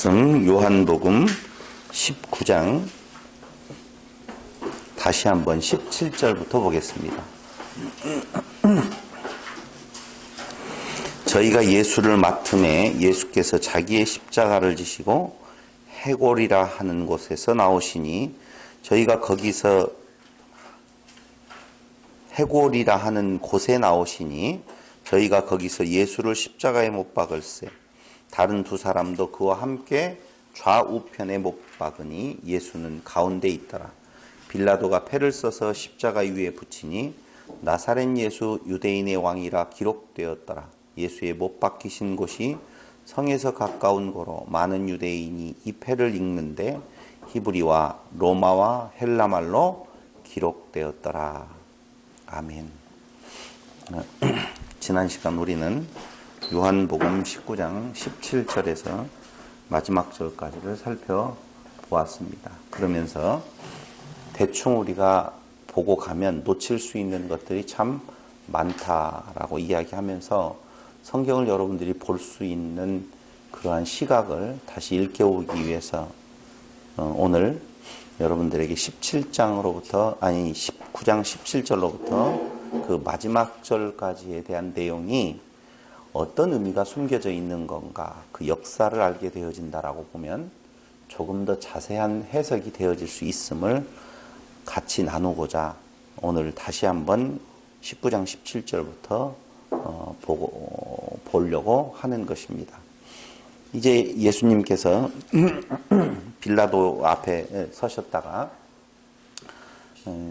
말씀 요한복음 19장 다시 한번 17절부터 보겠습니다. 저희가 예수를 맡음에 예수께서 자기의 십자가를 지시고 해골이라 하는 곳에서 나오시니 저희가 거기서 해골이라 하는 곳에 나오시니 저희가 거기서 예수를 십자가에 못 박을세. 다른 두 사람도 그와 함께 좌우편에 못 박으니 예수는 가운데 있더라. 빌라도가 패를 써서 십자가 위에 붙이니 나사렛 예수 유대인의 왕이라 기록되었더라. 예수의 못 박히신 곳이 성에서 가까운 고로 많은 유대인이 이 패를 읽는데 히브리와 로마와 헬라말로 기록되었더라. 아멘. 지난 시간 우리는 요한복음 19장 17절에서 마지막 절까지를 살펴보았습니다. 그러면서 대충 우리가 보고 가면 놓칠 수 있는 것들이 참 많다라고 이야기하면서 성경을 여러분들이 볼 수 있는 그러한 시각을 다시 일깨우기 위해서 오늘 여러분들에게 19장 17절로부터 그 마지막 절까지에 대한 내용이 어떤 의미가 숨겨져 있는 건가, 그 역사를 알게 되어진다라고 보면 조금 더 자세한 해석이 되어질 수 있음을 같이 나누고자 오늘 다시 한번 19장 17절부터 보려고 하는 것입니다. 이제 예수님께서 빌라도 앞에 서셨다가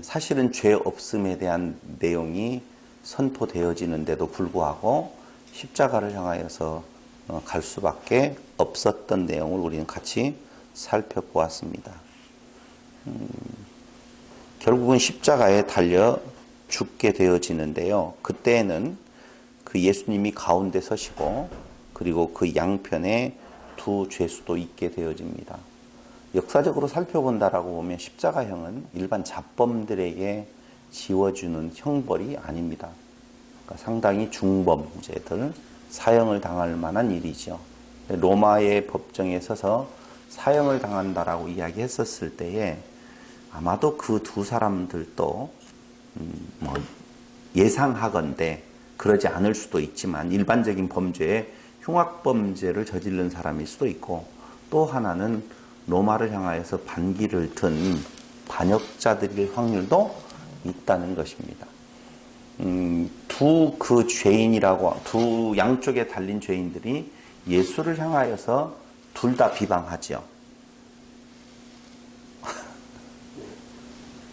사실은 죄 없음에 대한 내용이 선포되어지는데도 불구하고 십자가를 향하여서 갈 수밖에 없었던 내용을 우리는 같이 살펴보았습니다. 결국은 십자가에 달려 죽게 되어지는데요. 그때에는 그 예수님이 가운데 서시고 그리고 그 양편에 두 죄수도 있게 되어집니다. 역사적으로 살펴본다라고 보면 십자가형은 일반 잡범들에게 지워주는 형벌이 아닙니다. 그러니까 상당히 중범죄들, 사형을 당할 만한 일이죠. 로마의 법정에 서서 사형을 당한다라고 이야기했었을 때에 아마도 그 두 사람들도 예상하건대 그러지 않을 수도 있지만 일반적인 범죄에 흉악범죄를 저지른 사람일 수도 있고 또 하나는 로마를 향하여서 반기를 든 반역자들일 확률도 있다는 것입니다. 두 양쪽에 달린 죄인들이 예수를 향하여서 둘 다 비방하죠.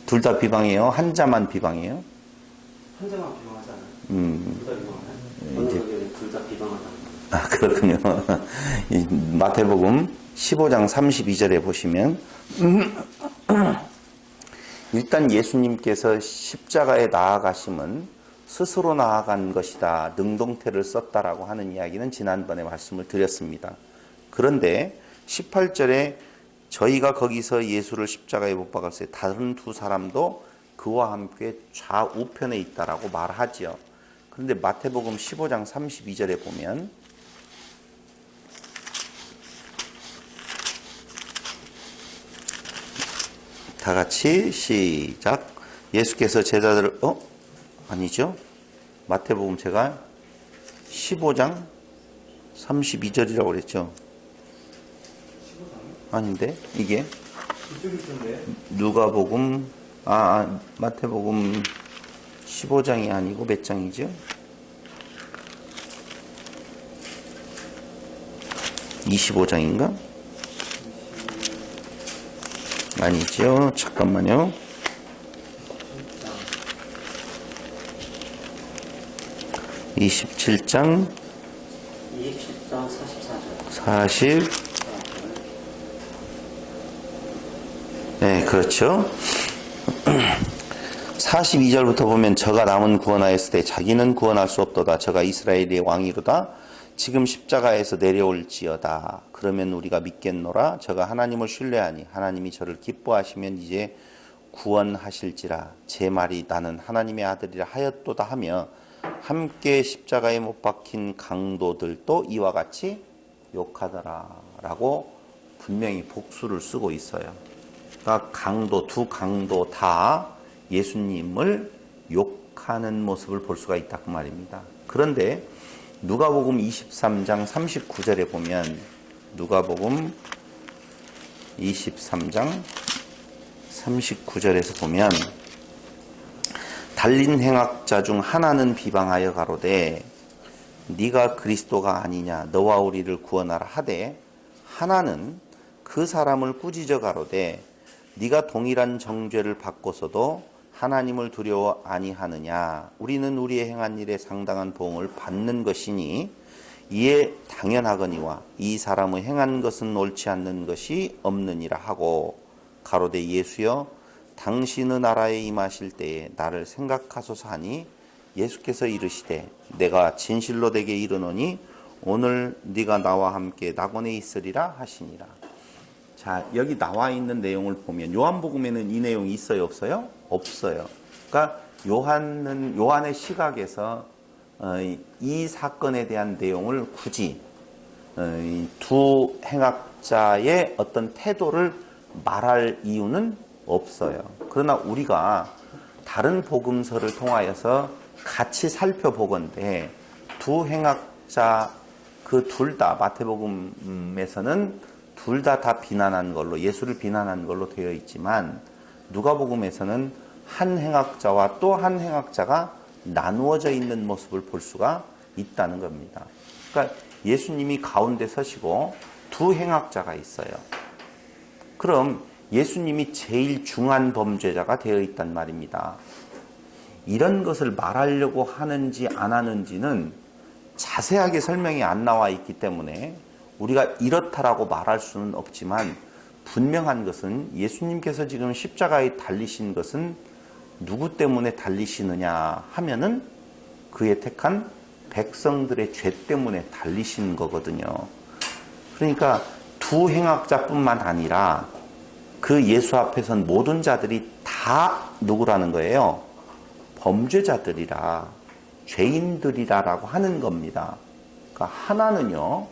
둘 다 비방해요? 한 자만 비방해요? 한 자만 비방하잖아요. 둘 다 비방하잖아요. 아, 그렇군요. 마태복음 15장 32절에 보시면 일단 예수님께서 십자가에 나아가심은 스스로 나아간 것이다. 능동태를 썼다라고 하는 이야기는 지난번에 말씀을 드렸습니다. 그런데 18절에 저희가 거기서 예수를 십자가에 못 박았어요. 다른 두 사람도 그와 함께 좌우편에 있다라고 말하지요. 그런데 마태복음 15장 32절에 보면 다 같이 시작. 예수께서 제자들을 아니죠. 마태복음 제가 15장 32절이라고 그랬죠. 아닌데 이게 누가복음 마태복음 15장이 아니고 몇 장이죠? 25장인가? 아니죠. 잠깐만요. 27장 44절. 네, 그렇죠. 42절부터 보면 저가 남은 구원하였을 때 자기는 구원할 수 없도다. 저가 이스라엘의 왕이로다. 지금 십자가에서 내려올지어다. 그러면 우리가 믿겠노라. 저가 하나님을 신뢰하니 하나님이 저를 기뻐하시면 이제 구원하실지라. 제 말이 나는 하나님의 아들이라 하였도다 하며 함께 십자가에 못 박힌 강도들도 이와 같이 욕하더라 라고 분명히 복수를 쓰고 있어요. 그러니까 두 강도 다 예수님을 욕하는 모습을 볼 수가 있다 그 말입니다. 그런데 누가복음 23장 39절에 보면 누가복음 23장 39절에서 보면 달린 행악자 중 하나는 비방하여 가로되 네가 그리스도가 아니냐 너와 우리를 구원하라 하되 하나는 그 사람을 꾸짖어 가로되 네가 동일한 정죄를 받고서도 하나님을 두려워 아니하느냐 우리는 우리의 행한 일에 상당한 보응을 받는 것이니 이에 당연하거니와 이 사람의 행한 것은 옳지 않는 것이 없느니라 하고 가로되 예수여 당신의 나라에 임하실 때에 나를 생각하소서 하니 예수께서 이르시되 내가 진실로 내게 이르노니 오늘 네가 나와 함께 낙원에 있으리라 하시니라. 자, 여기 나와 있는 내용을 보면 요한복음에는 이 내용이 있어요, 없어요? 없어요. 그러니까 요한의 시각에서 이 사건에 대한 내용을 굳이 두 행악자의 어떤 태도를 말할 이유는 없어요. 그러나 우리가 다른 복음서를 통하여서 같이 살펴보건대 두 행악자 그 둘 다 마태복음에서는 둘 다 비난한 걸로 예수를 비난한 걸로 되어 있지만 누가복음에서는 한 행악자와 또 한 행악자가 나누어져 있는 모습을 볼 수가 있다는 겁니다. 그러니까 예수님이 가운데 서시고 두 행악자가 있어요. 그럼 예수님이 제일 중한 범죄자가 되어 있단 말입니다. 이런 것을 말하려고 하는지 안 하는지는 자세하게 설명이 안 나와 있기 때문에 우리가 이렇다라고 말할 수는 없지만 분명한 것은 예수님께서 지금 십자가에 달리신 것은 누구 때문에 달리시느냐 하면은 그의 택한 백성들의 죄 때문에 달리신 거거든요. 그러니까 두 행악자뿐만 아니라 그 예수 앞에 선 모든 자들이 다 누구라는 거예요? 범죄자들이라, 죄인들이라라고 하는 겁니다. 그러니까 하나는요,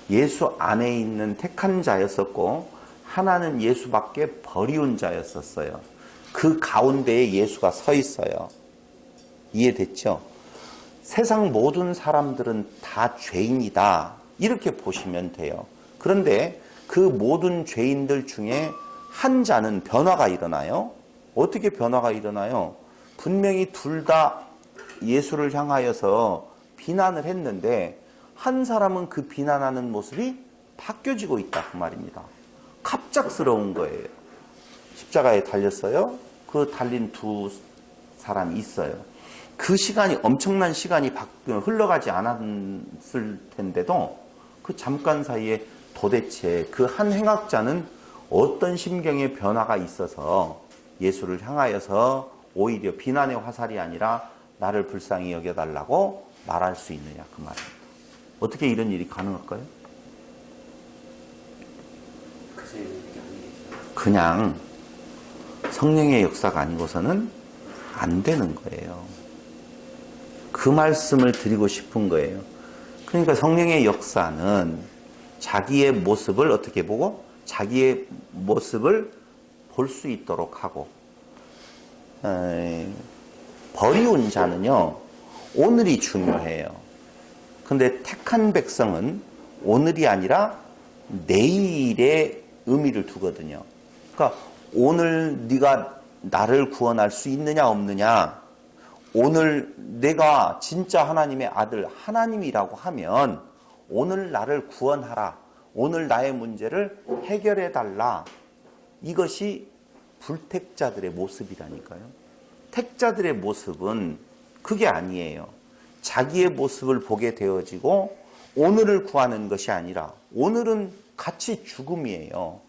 예수 안에 있는 택한 자였었고, 하나는 예수밖에 버리운 자였었어요. 그 가운데에 예수가 서 있어요. 이해됐죠? 세상 모든 사람들은 다 죄인이다. 이렇게 보시면 돼요. 그런데 그 모든 죄인들 중에 한 자는 변화가 일어나요. 어떻게 변화가 일어나요? 분명히 둘 다 예수를 향하여서 비난을 했는데 한 사람은 그 비난하는 모습이 바뀌어지고 있다 그 말입니다. 갑작스러운 거예요. 십자가에 달렸어요. 그 달린 두 사람이 있어요. 그 시간이 엄청난 시간이 흘러가지 않았을 텐데도 그 잠깐 사이에 도대체 그 한 행악자는 어떤 심경의 변화가 있어서 예수를 향하여서 오히려 비난의 화살이 아니라 나를 불쌍히 여겨달라고 말할 수 있느냐 그 말입니다. 어떻게 이런 일이 가능할까요? 그냥 성령의 역사가 아니고서는 안 되는 거예요. 그 말씀을 드리고 싶은 거예요. 그러니까 성령의 역사는 자기의 모습을 어떻게 보고 자기의 모습을 볼 수 있도록 하고 버리운 자는요 오늘이 중요해요. 근데 택한 백성은 오늘이 아니라 내일의 의미를 두거든요. 그러니까 오늘 네가 나를 구원할 수 있느냐 없느냐, 오늘 내가 진짜 하나님의 아들 하나님이라고 하면 오늘 나를 구원하라, 오늘 나의 문제를 해결해 달라, 이것이 불택자들의 모습이라니까요. 택자들의 모습은 그게 아니에요. 자기의 모습을 보게 되어지고 오늘을 구하는 것이 아니라 오늘은 같이 죽음이에요.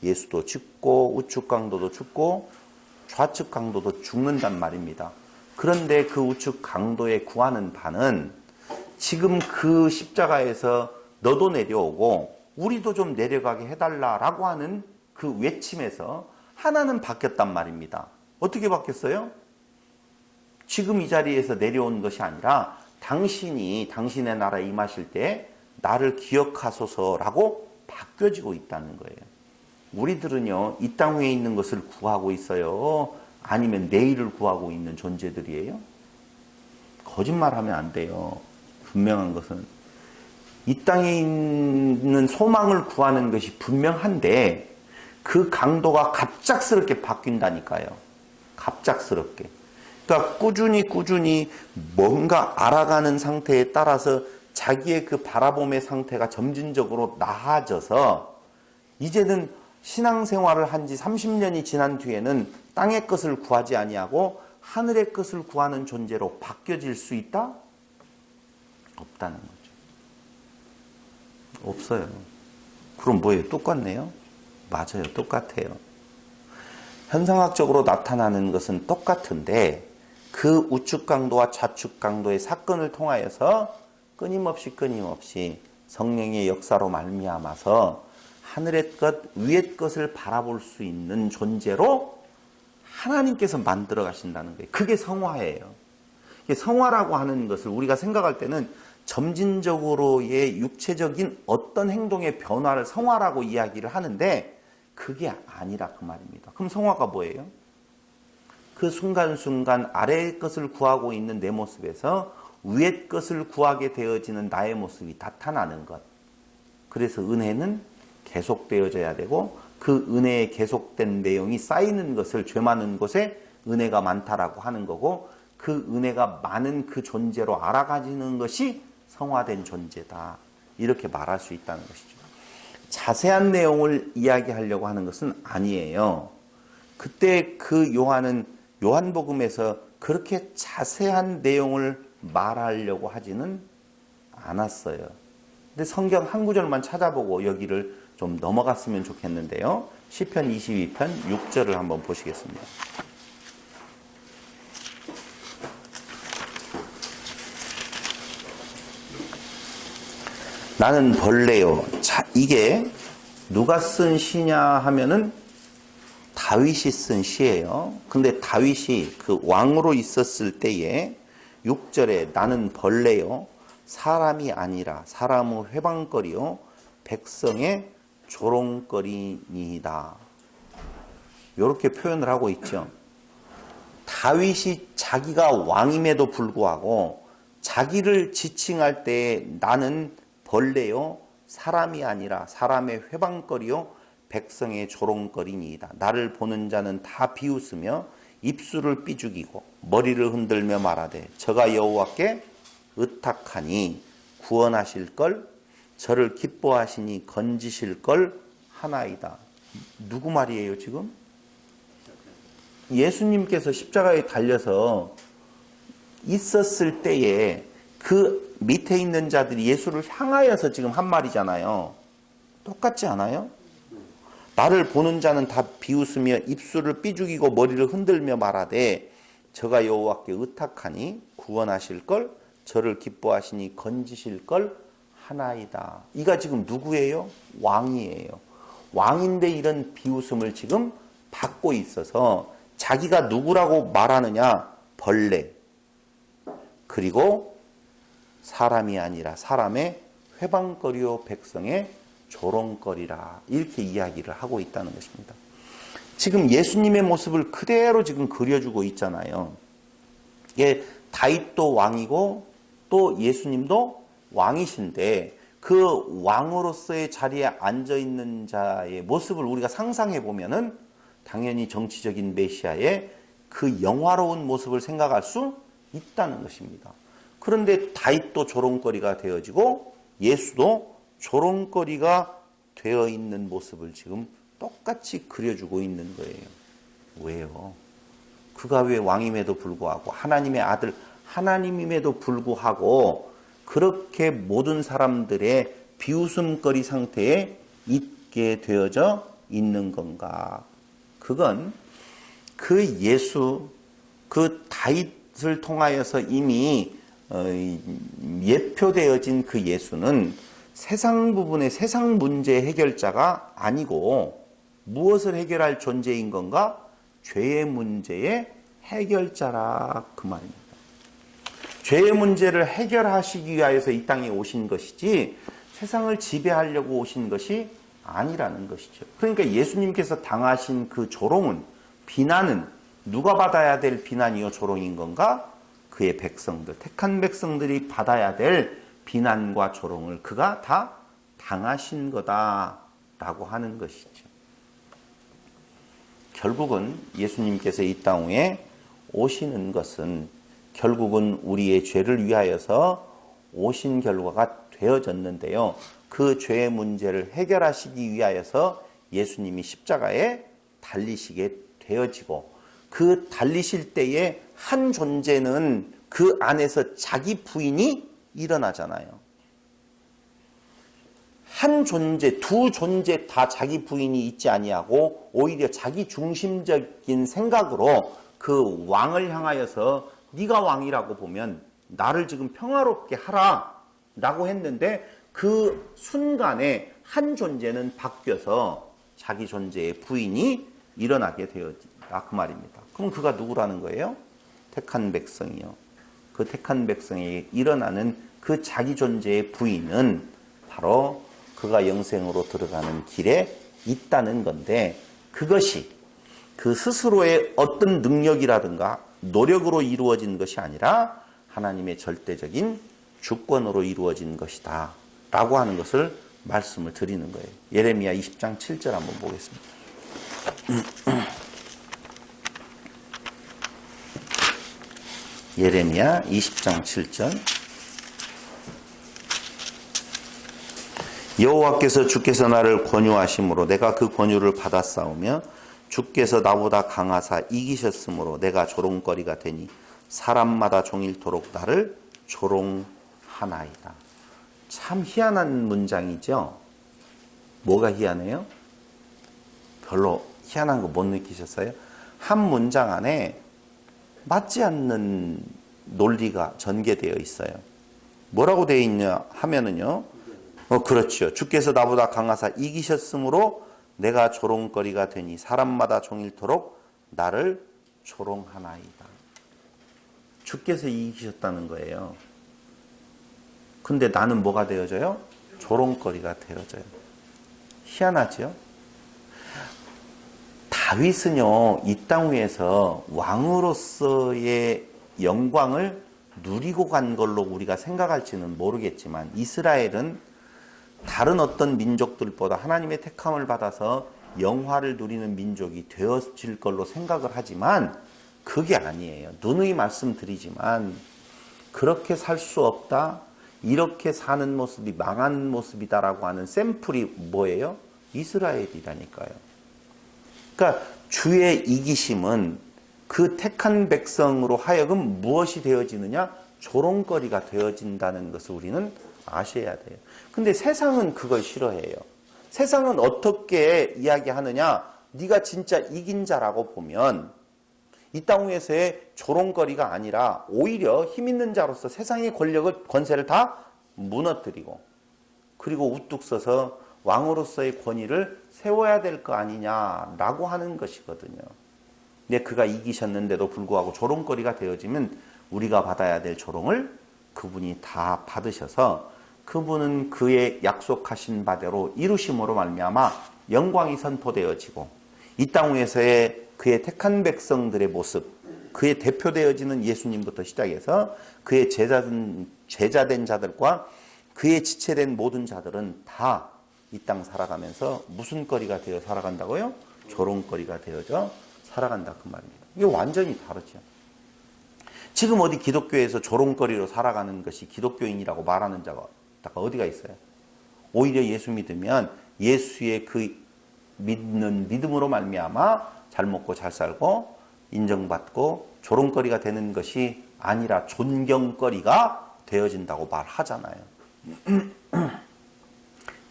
예수도 죽고 우측 강도도 죽고 좌측 강도도 죽는단 말입니다. 그런데 그 우측 강도에 구하는 바는 지금 그 십자가에서 너도 내려오고 우리도 좀 내려가게 해달라라고 하는 그 외침에서 하나는 바뀌었단 말입니다. 어떻게 바뀌었어요? 지금 이 자리에서 내려온 것이 아니라 당신이 당신의 나라에 임하실 때 나를 기억하소서라고 바뀌어지고 있다는 거예요. 우리들은요, 이 땅 위에 있는 것을 구하고 있어요? 아니면 내일을 구하고 있는 존재들이에요? 거짓말하면 안 돼요. 분명한 것은 이 땅에 있는 소망을 구하는 것이 분명한데 그 강도가 갑작스럽게 바뀐다니까요. 갑작스럽게. 그러니까 꾸준히 뭔가 알아가는 상태에 따라서 자기의 그 바라봄의 상태가 점진적으로 나아져서 이제는 신앙생활을 한 지 30년이 지난 뒤에는 땅의 것을 구하지 아니하고 하늘의 것을 구하는 존재로 바뀌어질 수 있다? 없다는 거죠. 없어요. 그럼 뭐예요? 똑같네요? 맞아요. 똑같아요. 현상학적으로 나타나는 것은 똑같은데 그 우측 강도와 좌측 강도의 사건을 통하여서 끊임없이 성령의 역사로 말미암아서 하늘의 것, 위의 것을 바라볼 수 있는 존재로 하나님께서 만들어 가신다는 거예요. 그게 성화예요. 성화라고 하는 것을 우리가 생각할 때는 점진적으로의 육체적인 어떤 행동의 변화를 성화라고 이야기를 하는데 그게 아니라 그 말입니다. 그럼 성화가 뭐예요? 그 순간순간 아래의 것을 구하고 있는 내 모습에서 위의 것을 구하게 되어지는 나의 모습이 나타나는 것. 그래서 은혜는 계속되어져야 되고 그 은혜에 계속된 내용이 쌓이는 것을 죄 많은 곳에 은혜가 많다라고 하는 거고 그 은혜가 많은 그 존재로 알아가지는 것이 성화된 존재다. 이렇게 말할 수 있다는 것이죠. 자세한 내용을 이야기하려고 하는 것은 아니에요. 그때 그 요한은 요한복음에서 그렇게 자세한 내용을 말하려고 하지는 않았어요. 근데 성경 한 구절만 찾아보고 여기를 좀 넘어갔으면 좋겠는데요. 시편 22편 6절을 한번 보시겠습니다. 나는 벌레요. 자, 이게 누가 쓴 시냐 하면은 다윗이 쓴 시예요. 근데 다윗이 그 왕으로 있었을 때에 6절에 나는 벌레요. 사람이 아니라 사람의 회방거리요. 백성의 조롱거리니이다. 이렇게 표현을 하고 있죠. 다윗이 자기가 왕임에도 불구하고 자기를 지칭할 때 나는 벌레요. 사람이 아니라 사람의 회방거리요. 백성의 조롱거리니이다. 나를 보는 자는 다 비웃으며 입술을 삐죽이고 머리를 흔들며 말하되 저가 여호와께 의탁하니 구원하실 걸 저를 기뻐하시니 건지실 걸 하나이다. 누구 말이에요 지금? 예수님께서 십자가에 달려서 있었을 때에 그 밑에 있는 자들이 예수를 향하여서 지금 한 말이잖아요. 똑같지 않아요? 나를 보는 자는 다 비웃으며 입술을 삐죽이고 머리를 흔들며 말하되 저가 여호와께 의탁하니 구원하실 걸 저를 기뻐하시니 건지실 걸 하나이다. 이가 지금 누구예요? 왕이에요. 왕인데 이런 비웃음을 지금 받고 있어서 자기가 누구라고 말하느냐? 벌레. 그리고 사람이 아니라 사람의 회방거리요 백성의 조롱거리라. 이렇게 이야기를 하고 있다는 것입니다. 지금 예수님의 모습을 그대로 지금 그려주고 있잖아요. 이게 다윗도 왕이고 또 예수님도 왕이신데 그 왕으로서의 자리에 앉아있는 자의 모습을 우리가 상상해 보면은 당연히 정치적인 메시아의 그 영화로운 모습을 생각할 수 있다는 것입니다. 그런데 다윗도 조롱거리가 되어지고 예수도 조롱거리가 되어 있는 모습을 지금 똑같이 그려주고 있는 거예요. 왜요? 그가 왜 왕임에도 불구하고 하나님의 아들 하나님임에도 불구하고 그렇게 모든 사람들의 비웃음거리 상태에 있게 되어져 있는 건가? 그건 그 예수, 그 다윗을 통하여서 이미 예표되어진 그 예수는 세상 부분의 세상 문제 해결자가 아니고 무엇을 해결할 존재인 건가? 죄의 문제의 해결자라 그 말입니다. 죄의 문제를 해결하시기 위하여서 이 땅에 오신 것이지 세상을 지배하려고 오신 것이 아니라는 것이죠. 그러니까 예수님께서 당하신 그 조롱은, 비난은 누가 받아야 될 비난이요 조롱인 건가? 그의 백성들, 택한 백성들이 받아야 될 비난과 조롱을 그가 다 당하신 거다라고 하는 것이죠. 결국은 예수님께서 이 땅 위에 오시는 것은 결국은 우리의 죄를 위하여서 오신 결과가 되어졌는데요. 그 죄의 문제를 해결하시기 위하여서 예수님이 십자가에 달리시게 되어지고, 그 달리실 때에 한 존재는 그 안에서 자기 부인이 일어나잖아요. 한 존재, 두 존재 다 자기 부인이 있지 아니하고 오히려 자기 중심적인 생각으로 그 왕을 향하여서 네가 왕이라고 보면 나를 지금 평화롭게 하라 라고 했는데, 그 순간에 한 존재는 바뀌어서 자기 존재의 부인이 일어나게 되었다 그 말입니다. 그럼 그가 누구라는 거예요? 택한 백성이요. 그 택한 백성에 일어나는 그 자기 존재의 부인은 바로 그가 영생으로 들어가는 길에 있다는 건데, 그것이 그 스스로의 어떤 능력이라든가 노력으로 이루어진 것이 아니라 하나님의 절대적인 주권으로 이루어진 것이다 라고 하는 것을 말씀을 드리는 거예요. 예레미야 20장 7절 한번 보겠습니다. 예레미야 20장 7절. 여호와께서 주께서 나를 권유하심으로 내가 그 권유를 받아 싸우며 주께서 나보다 강하사 이기셨으므로 내가 조롱거리가 되니 사람마다 종일토록 나를 조롱하나이다. 참 희한한 문장이죠. 뭐가 희한해요? 별로 희한한 거 못 느끼셨어요? 한 문장 안에 맞지 않는 논리가 전개되어 있어요. 뭐라고 되어 있냐 하면은요, 그렇죠. 주께서 나보다 강하사 이기셨으므로 내가 조롱거리가 되니 사람마다 종일토록 나를 조롱하나이다. 주께서 이기셨다는 거예요. 근데 나는 뭐가 되어져요? 조롱거리가 되어져요. 희한하죠? 다윗은요, 이 땅 위에서 왕으로서의 영광을 누리고 간 걸로 우리가 생각할지는 모르겠지만, 이스라엘은 다른 어떤 민족들보다 하나님의 택함을 받아서 영화를 누리는 민족이 되어질 걸로 생각을 하지만 그게 아니에요. 누누이 말씀드리지만 그렇게 살 수 없다, 이렇게 사는 모습이 망한 모습이다라고 하는 샘플이 뭐예요? 이스라엘이라니까요. 그러니까 주의 이기심은 그 택한 백성으로 하여금 무엇이 되어지느냐? 조롱거리가 되어진다는 것을 우리는 아셔야 돼요. 근데 세상은 그걸 싫어해요. 세상은 어떻게 이야기하느냐? 네가 진짜 이긴 자라고 보면 이 땅 위에서의 조롱거리가 아니라 오히려 힘 있는 자로서 세상의 권력을, 권세를 다 무너뜨리고, 그리고 우뚝 서서 왕으로서의 권위를 세워야 될 거 아니냐라고 하는 것이거든요. 근데 그가 이기셨는데도 불구하고 조롱거리가 되어지면 우리가 받아야 될 조롱을 그분이 다 받으셔서 그분은 그의 약속하신 바대로 이루심으로 말미암아 영광이 선포되어지고, 이 땅 위에서의 그의 택한 백성들의 모습, 그의 대표되어지는 예수님부터 시작해서 그의 제자된 자들과 그의 지체된 모든 자들은 다 이 땅 살아가면서 무슨 거리가 되어 살아간다고요? 조롱거리가 되어져 살아간다 그 말입니다. 이게 완전히 다르죠. 지금 어디 기독교에서 조롱거리로 살아가는 것이 기독교인이라고 말하는 자가 어디가 있어요? 오히려 예수 믿으면 예수의 그 믿는 믿음으로 말미암아 잘 먹고 잘 살고 인정받고 조롱거리가 되는 것이 아니라 존경거리가 되어진다고 말하잖아요.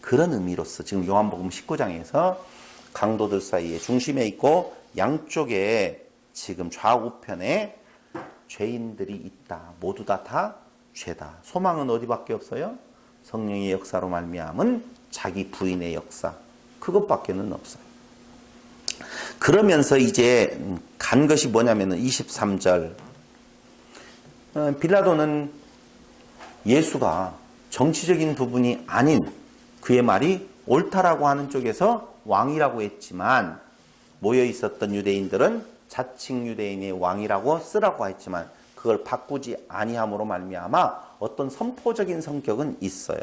그런 의미로서 지금 요한복음 19장에서 강도들 사이에 중심에 있고 양쪽에 지금 좌우편에 죄인들이 있다. 모두 다 죄다. 소망은 어디밖에 없어요? 성령의 역사로 말미암은 자기 부인의 역사. 그것밖에는 없어요. 그러면서 이제 간 것이 뭐냐면은 23절. 빌라도는 예수가 정치적인 부분이 아닌 그의 말이 옳다라고 하는 쪽에서 왕이라고 했지만 모여 있었던 유대인들은 자칭 유대인의 왕이라고 쓰라고 했지만 그걸 바꾸지 아니함으로 말미암아 어떤 선포적인 성격은 있어요.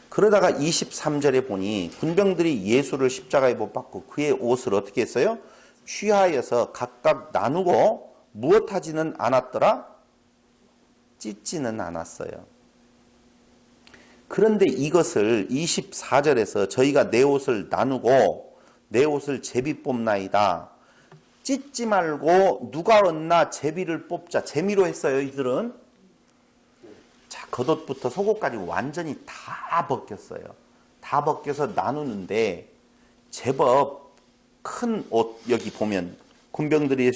그러다가 23절에 보니 군병들이 예수를 십자가에 못 박고 그의 옷을 어떻게 했어요? 취하여서 각각 나누고 무엇하지는 않았더라? 찢지는 않았어요. 그런데 이것을 24절에서 저희가 내 옷을 나누고 내 옷을 제비 뽑나이다. 찢지 말고 누가 얻나 제비를 뽑자. 재미로 했어요, 이들은. 자, 겉옷부터 속옷까지 완전히 다 벗겼어요. 다 벗겨서 나누는데 제법 큰 옷, 여기 보면 군병들이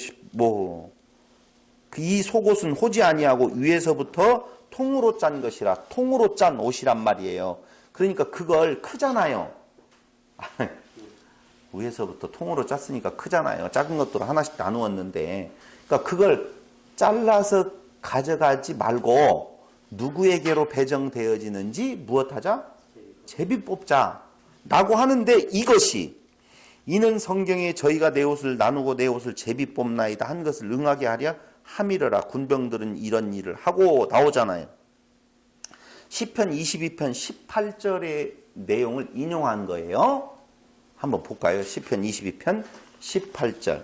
이 속옷은 호지 아니하고 위에서부터 통으로 짠 것이라, 통으로 짠 옷이란 말이에요. 그러니까 그걸 크잖아요. 위에서부터 통으로 짰으니까 크잖아요. 작은 것들로 하나씩 나누었는데, 그러니까 그걸 잘라서 가져가지 말고 누구에게로 배정되어지는지 무엇하자? 제비 뽑자 라고 하는데, 이는 성경에 저희가 내 옷을 나누고 내 옷을 제비 뽑나이다 한 것을 응하게 하랴 함이러라. 군병들은 이런 일을 하고 나오잖아요. 시편 22편 18절의 내용을 인용한 거예요. 한번 볼까요? 시편 22편 18절.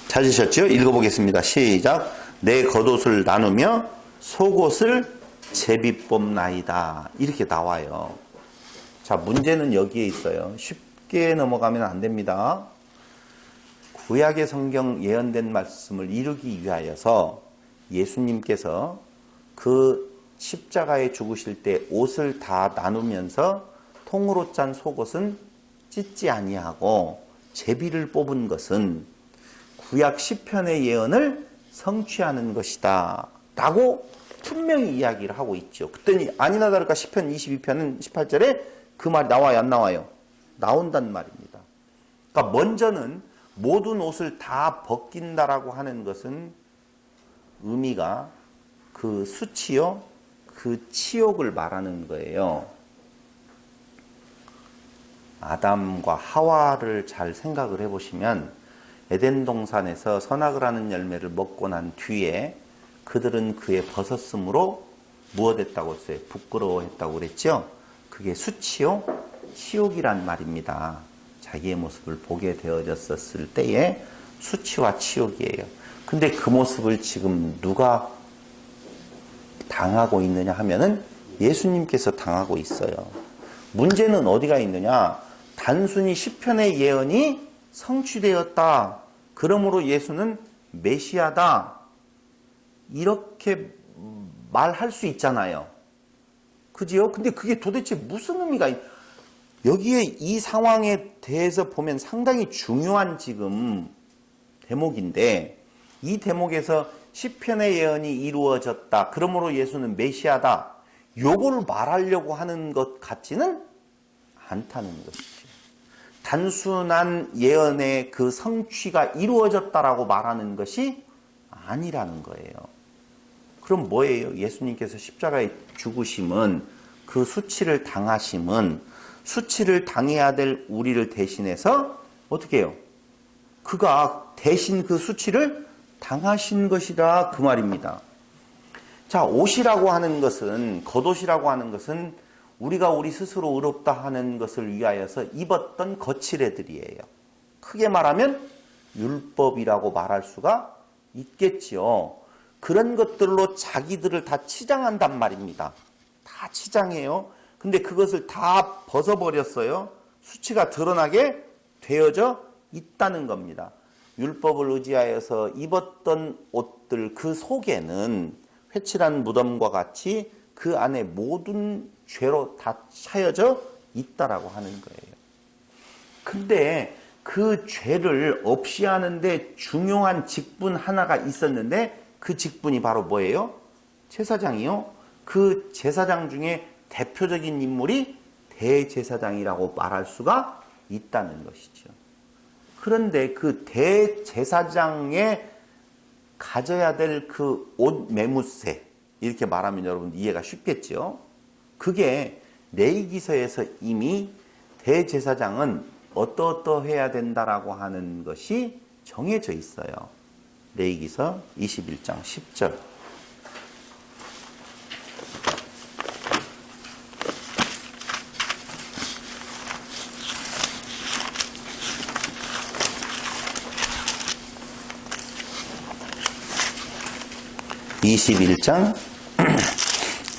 찾으셨죠? 읽어보겠습니다. 시작. 내 겉옷을 나누며 속옷을 제비 뽑나이다. 이렇게 나와요. 자, 문제는 여기에 있어요. 쉽게 넘어가면 안 됩니다. 구약의 성경 예언된 말씀을 이루기 위하여서 예수님께서 그 십자가에 죽으실 때 옷을 다 나누면서 통으로 짠 속옷은 찢지 아니하고 제비를 뽑은 것은 구약 시편의 예언을 성취하는 것이다 라고 분명히 이야기를 하고 있죠. 그랬더니 아니나 다를까 시편 22편은 18절에 그 말이 나와요, 안 나와요? 나온단 말입니다. 그러니까 먼저는 모든 옷을 다 벗긴다라고 하는 것은 의미가 그 수치요, 그 치욕을 말하는 거예요. 아담과 하와를 잘 생각을 해보시면 에덴 동산에서 선악을 하는 열매를 먹고 난 뒤에 그들은 그의 벗었으므로 무엇했다고 했어요? 부끄러워했다고 그랬죠? 그게 수치요, 치욕이란 말입니다. 자기의 모습을 보게 되어졌었을 때의 수치와 치욕이에요. 근데 그 모습을 지금 누가 당하고 있느냐 하면은 예수님께서 당하고 있어요. 문제는 어디가 있느냐? 단순히 시편의 예언이 성취되었다. 그러므로 예수는 메시아다. 이렇게 말할 수 있잖아요. 그지요? 근데 그게 도대체 무슨 의미가 여기에 이 상황에 대해서 보면 상당히 중요한 지금 대목인데 이 대목에서 시편의 예언이 이루어졌다. 그러므로 예수는 메시아다. 요걸 말하려고 하는 것 같지는 않다는 것이죠. 단순한 예언의 그 성취가 이루어졌다라고 말하는 것이 아니라는 거예요. 그럼 뭐예요? 예수님께서 십자가에 죽으심은 그 수치를 당하심은 수치를 당해야 될 우리를 대신해서 어떻게 해요? 그가 대신 그 수치를 당하신 것이다 그 말입니다. 자, 옷이라고 하는 것은 겉옷이라고 하는 것은 우리가 우리 스스로 의롭다 하는 것을 위하여서 입었던 거칠애들이에요. 크게 말하면 율법이라고 말할 수가 있겠지요. 그런 것들로 자기들을 다 치장한단 말입니다. 다 치장해요. 근데 그것을 다 벗어버렸어요. 수치가 드러나게 되어져 있다는 겁니다. 율법을 의지하여서 입었던 옷들 그 속에는 회칠한 무덤과 같이 그 안에 모든 죄로 다 차여져 있다라고 하는 거예요. 근데 그 죄를 없이 하는데 중요한 직분 하나가 있었는데 그 직분이 바로 뭐예요? 제사장이요. 그 제사장 중에 대표적인 인물이 대제사장이라고 말할 수가 있다는 것이죠. 그런데 그 대제사장의 가져야 될 그 옷 매무새, 이렇게 말하면 여러분 이해가 쉽겠죠? 그게 레위기서에서 이미 대제사장은 어떠어떠해야 된다라고 하는 것이 정해져 있어요. 레위기서 21장 10절. (21장)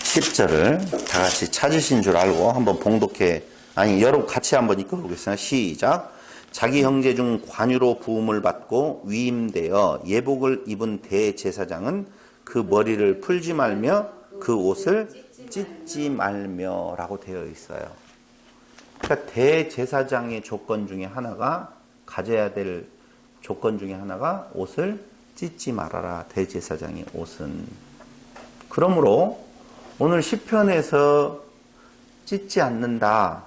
10절을 다 같이 찾으신 줄 알고 한번 봉독해, 아니 여러분 같이 한번 읽어보겠습니다. 시작. 자기 형제 중 관유로 부음을 받고 위임되어 예복을 입은 대제사장은 그 머리를 풀지 말며 그 옷을 찢지 말며 라고 되어 있어요. 그러니까 대제사장의 조건 중에 하나가, 가져야 될 조건 중에 하나가 옷을 찢지 말아라. 대제사장의 옷은. 그러므로 오늘 시편에서 찢지 않는다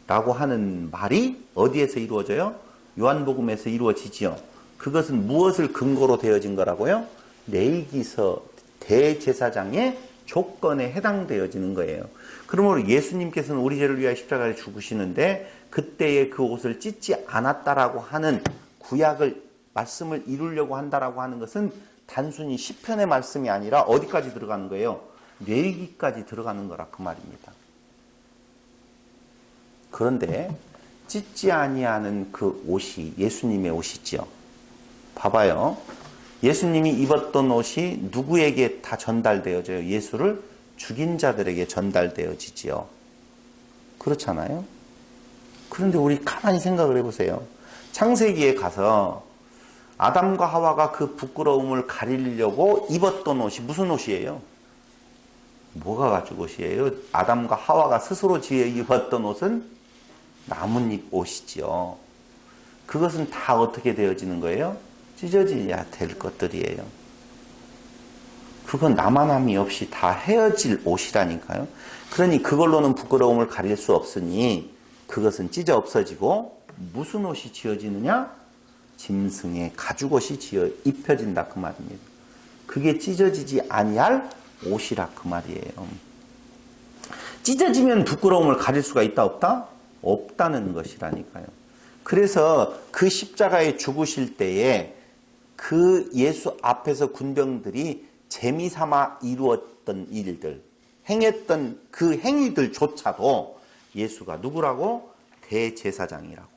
라고 하는 말이 어디에서 이루어져요? 요한복음에서 이루어지지요. 그것은 무엇을 근거로 되어진 거라고요? 레위기서 대제사장의 조건에 해당되어지는 거예요. 그러므로 예수님께서는 우리 죄를 위하여 십자가에 죽으시는데 그때의 그 옷을 찢지 않았다라고 하는 구약을 말씀을 이루려고 한다라고 하는 것은 단순히 시편의 말씀이 아니라 어디까지 들어가는 거예요? 레위기까지 들어가는 거라 그 말입니다. 그런데 찢지 아니하는 그 옷이 예수님의 옷이지요. 봐봐요. 예수님이 입었던 옷이 누구에게 다 전달되어져요? 예수를 죽인 자들에게 전달되어지지요. 그렇잖아요. 그런데 우리 가만히 생각을 해보세요. 창세기에 가서 아담과 하와가 그 부끄러움을 가리려고 입었던 옷이 무슨 옷이에요? 뭐가 가죽 옷이에요? 아담과 하와가 스스로 지어 입었던 옷은 나뭇잎 옷이지요. 그것은 다 어떻게 되어지는 거예요? 찢어져야 될 것들이에요. 그건 나만함이 없이 다 헤어질 옷이라니까요. 그러니 그걸로는 부끄러움을 가릴 수 없으니 그것은 찢어 없어지고 무슨 옷이 지어지느냐? 짐승의 가죽옷이 지어 입혀진다 그 말입니다. 그게 찢어지지 아니할 옷이라 그 말이에요. 찢어지면 부끄러움을 가릴 수가 있다 없다? 없다는 것이라니까요. 그래서 그 십자가에 죽으실 때에 그 예수 앞에서 군병들이 재미삼아 이루었던 일들, 행했던 그 행위들조차도 예수가 누구라고? 대제사장이라고.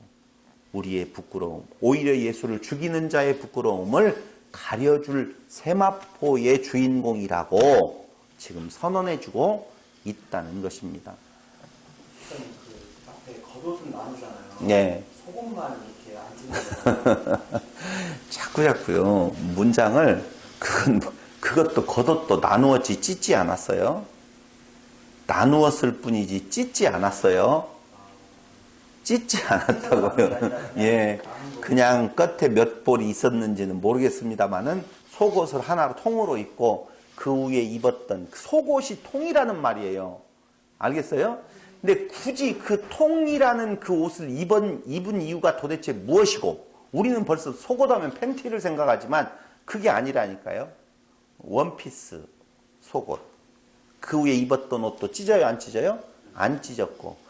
우리의 부끄러움, 오히려 예수를 죽이는 자의 부끄러움을 가려줄 세마포의 주인공이라고 지금 선언해주고 있다는 것입니다. 그 앞에 겉옷은 나누잖아요. 네. 속옷만 이렇게 안 찢는 자꾸요. 문장을 그것도 겉옷도 나누었지 찢지 않았어요. 나누었을 뿐이지 찢지 않았어요. 찢지 않았다고요. 예, 그냥 끝에 몇 볼이 있었는지는 모르겠습니다만은 속옷을 하나로 통으로 입고 그 위에 입었던 그 속옷이 통이라는 말이에요. 알겠어요? 근데 굳이 그 통이라는 그 옷을 입은 이유가 도대체 무엇이고, 우리는 벌써 속옷하면 팬티를 생각하지만 그게 아니라니까요. 원피스, 속옷. 그 위에 입었던 옷도 찢어요, 안 찢어요? 안 찢었고.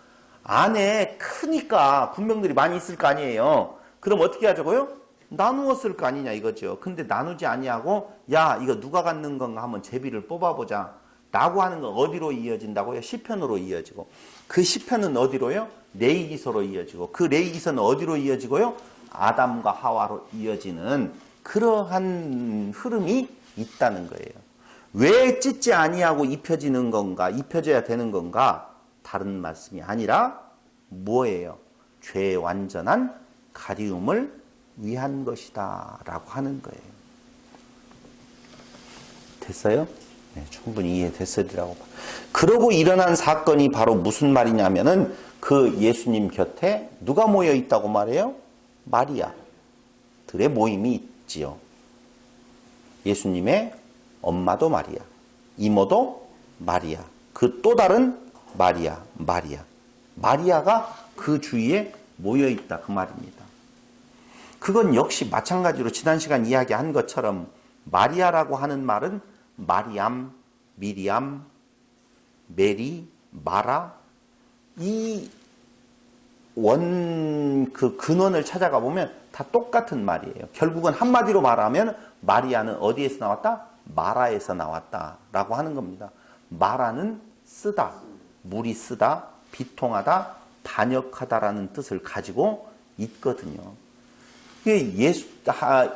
안에 크니까 군병들이 많이 있을 거 아니에요. 그럼 어떻게 하자고요? 나누었을 거 아니냐 이거죠. 근데 나누지 아니하고 야 이거 누가 갖는 건가 한번 제비를 뽑아보자 라고 하는 건 어디로 이어진다고요? 시편으로 이어지고, 그 시편은 어디로요? 레위기서로 이어지고, 그 레위기서는 어디로 이어지고요? 아담과 하와로 이어지는 그러한 흐름이 있다는 거예요. 왜 찢지 아니하고 입혀지는 건가, 입혀져야 되는 건가? 다른 말씀이 아니라 뭐예요? 죄의 완전한 가리움을 위한 것이다 라고 하는 거예요. 됐어요? 네, 충분히 이해됐으리라고. 그러고 일어난 사건이 바로 무슨 말이냐면은 그 예수님 곁에 누가 모여 있다고 말해요? 마리아들의 모임이 있지요. 예수님의 엄마도 마리아, 이모도 마리아, 그 또 다른 마리아가 그 주위에 모여 있다 그 말입니다. 그건 역시 마찬가지로 지난 시간 이야기한 것처럼 마리아라고 하는 말은 마리암, 미리암, 메리, 마라 이 그 근원을 찾아가 보면 다 똑같은 말이에요. 결국은 한마디로 말하면 마리아는 어디에서 나왔다? 마라에서 나왔다라고 하는 겁니다. 마라는 쓰다, 물이 쓰다, 비통하다, 반역하다라는 뜻을 가지고 있거든요.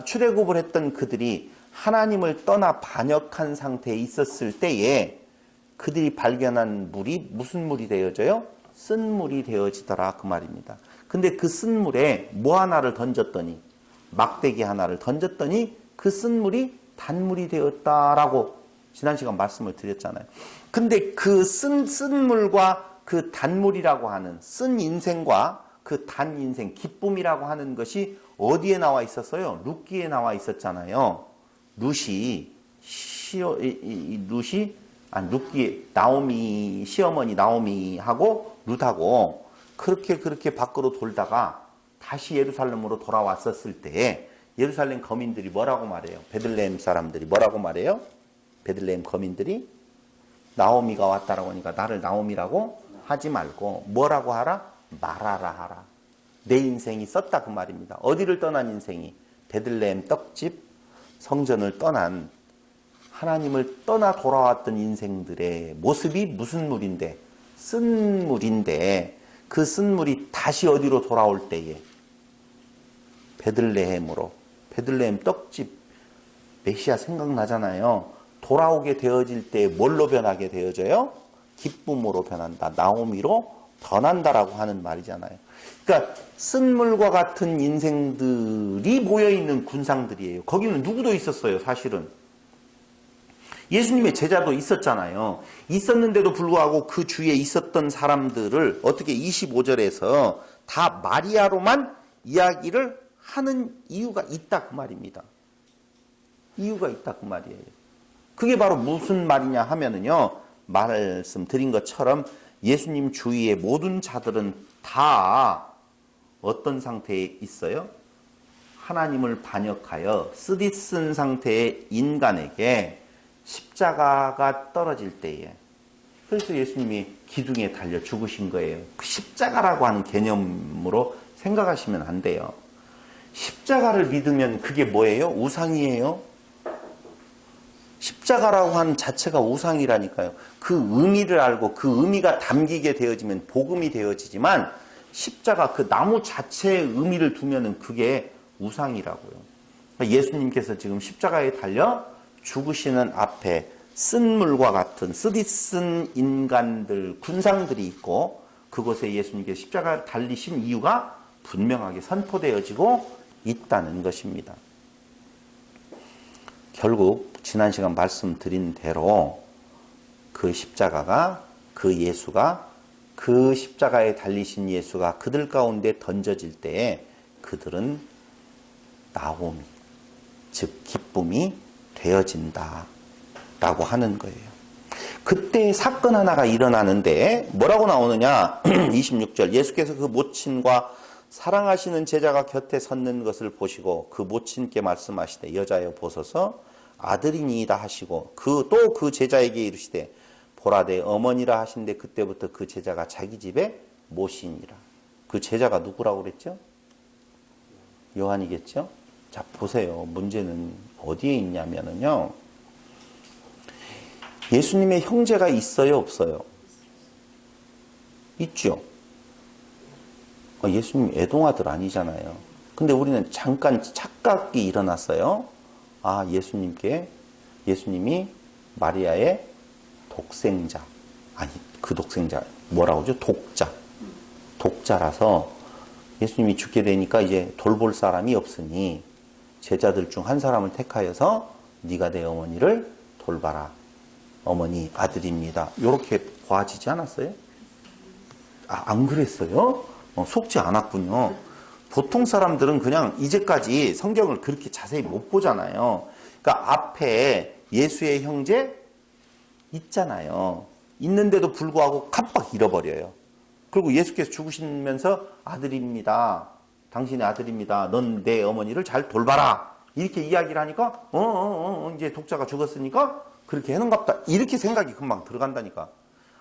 출애굽을 했던 그들이 하나님을 떠나 반역한 상태에 있었을 때에 그들이 발견한 물이 무슨 물이 되어져요? 쓴 물이 되어지더라 그 말입니다. 근데 그 쓴 물에 뭐 하나를 던졌더니 막대기 하나를 던졌더니 그 쓴 물이 단물이 되었다라고 지난 시간 말씀을 드렸잖아요. 근데 그 쓴 물과 그 단물이라고 하는 쓴 인생과 그 단 인생, 기쁨이라고 하는 것이 어디에 나와 있었어요? 룻기에 나와 있었잖아요. 룻기에 나오미 시어머니 나오미하고 룻하고 그렇게 밖으로 돌다가 다시 예루살렘으로 돌아왔었을 때 예루살렘 거민들이 뭐라고 말해요? 베들레헴 사람들이 뭐라고 말해요? 베들레헴 거민들이 나오미가 왔다라고 하니까 나를 나오미라고 하지 말고 뭐라고 하라? 마라라 하라. 내 인생이 썼다 그 말입니다. 어디를 떠난 인생이? 베들레헴 떡집 성전을 떠난 하나님을 떠나 돌아왔던 인생들의 모습이 무슨 물인데? 쓴 물인데 그 쓴 물이 다시 어디로 돌아올 때에 베들레헴으로 베들레헴 떡집 메시아 생각나잖아요. 돌아오게 되어질 때 뭘로 변하게 되어져요? 기쁨으로 변한다. 나오미로 변한다라고 하는 말이잖아요. 그러니까 쓴물과 같은 인생들이 모여있는 군상들이에요. 거기는 누구도 있었어요, 사실은. 예수님의 제자도 있었잖아요. 있었는데도 불구하고 그 주위에 있었던 사람들을 어떻게 25절에서 다 마리아로만 이야기를 하는 이유가 있다 그 말입니다. 이유가 있다 그 말이에요. 그게 바로 무슨 말이냐 하면은요. 말씀드린 것처럼 예수님 주위의 모든 자들은 다 어떤 상태에 있어요? 하나님을 반역하여 쓰디쓴 상태의 인간에게 십자가가 떨어질 때에 그래서 예수님이 기둥에 달려 죽으신 거예요. 그 십자가라고 하는 개념으로 생각하시면 안 돼요. 십자가를 믿으면 그게 뭐예요? 우상이에요? 십자가라고 하는 자체가 우상이라니까요. 그 의미를 알고 그 의미가 담기게 되어지면 복음이 되어지지만 십자가 그 나무 자체의 의미를 두면은 그게 우상이라고요. 그러니까 예수님께서 지금 십자가에 달려 죽으시는 앞에 쓴물과 같은 쓰디쓴 인간들, 군상들이 있고 그곳에 예수님께서 십자가를 달리신 이유가 분명하게 선포되어지고 있다는 것입니다. 결국 지난 시간 말씀드린 대로 그 십자가가 그 예수가 그 십자가에 달리신 예수가 그들 가운데 던져질 때에 그들은 나오미, 즉 기쁨이 되어진다 라고 하는 거예요. 그때 사건 하나가 일어나는데 뭐라고 나오느냐 26절 예수께서 그 모친과 사랑하시는 제자가 곁에 섰는 것을 보시고 그 모친께 말씀하시되 여자여 보소서 아들이니이다 하시고 또 그 제자에게 이르시되 보라 내 어머니라 하신데 그때부터 그 제자가 자기 집에 모시니라. 그 제자가 누구라고 그랬죠? 요한이겠죠? 자 보세요. 문제는 어디에 있냐면요. 예수님의 형제가 있어요 없어요? 있죠. 예수님 애동아들 아니잖아요. 근데 우리는 잠깐 착각이 일어났어요. 아 예수님이 마리아의 독생자 아니 그 독생자 뭐라고 하죠? 독자라서 예수님이 죽게 되니까 이제 돌볼 사람이 없으니 제자들 중 한 사람을 택하여서 네가 내 어머니를 돌봐라. 어머니 아들입니다. 이렇게 보아지지 않았어요? 안 그랬어요? 속지 않았군요. 보통 사람들은 그냥 이제까지 성경을 그렇게 자세히 못 보잖아요. 그러니까 앞에 예수의 형제 있잖아요. 있는데도 불구하고 깜빡 잃어버려요. 그리고 예수께서 죽으시면서 아들입니다. 당신의 아들입니다. 넌 내 어머니를 잘 돌봐라. 이렇게 이야기를 하니까 이제 독자가 죽었으니까 그렇게 해놓은갑다. 이렇게 생각이 금방 들어간다니까.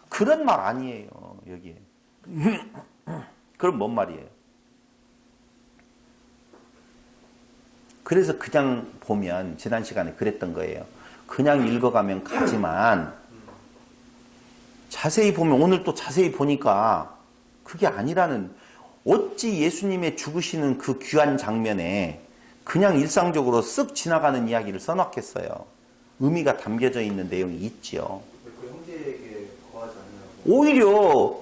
그런 말 아니에요. 여기에. 그럼 뭔 말이에요? 그래서 그냥 보면 지난 시간에 그랬던 거예요. 그냥 읽어가면 가지만 자세히 보면 오늘 또 자세히 보니까 그게 아니라는, 어찌 예수님의 죽으시는 그 귀한 장면에 그냥 일상적으로 쓱 지나가는 이야기를 써놨겠어요. 의미가 담겨져 있는 내용이 있지요. 그 형제에게 거하지 않냐고. 오히려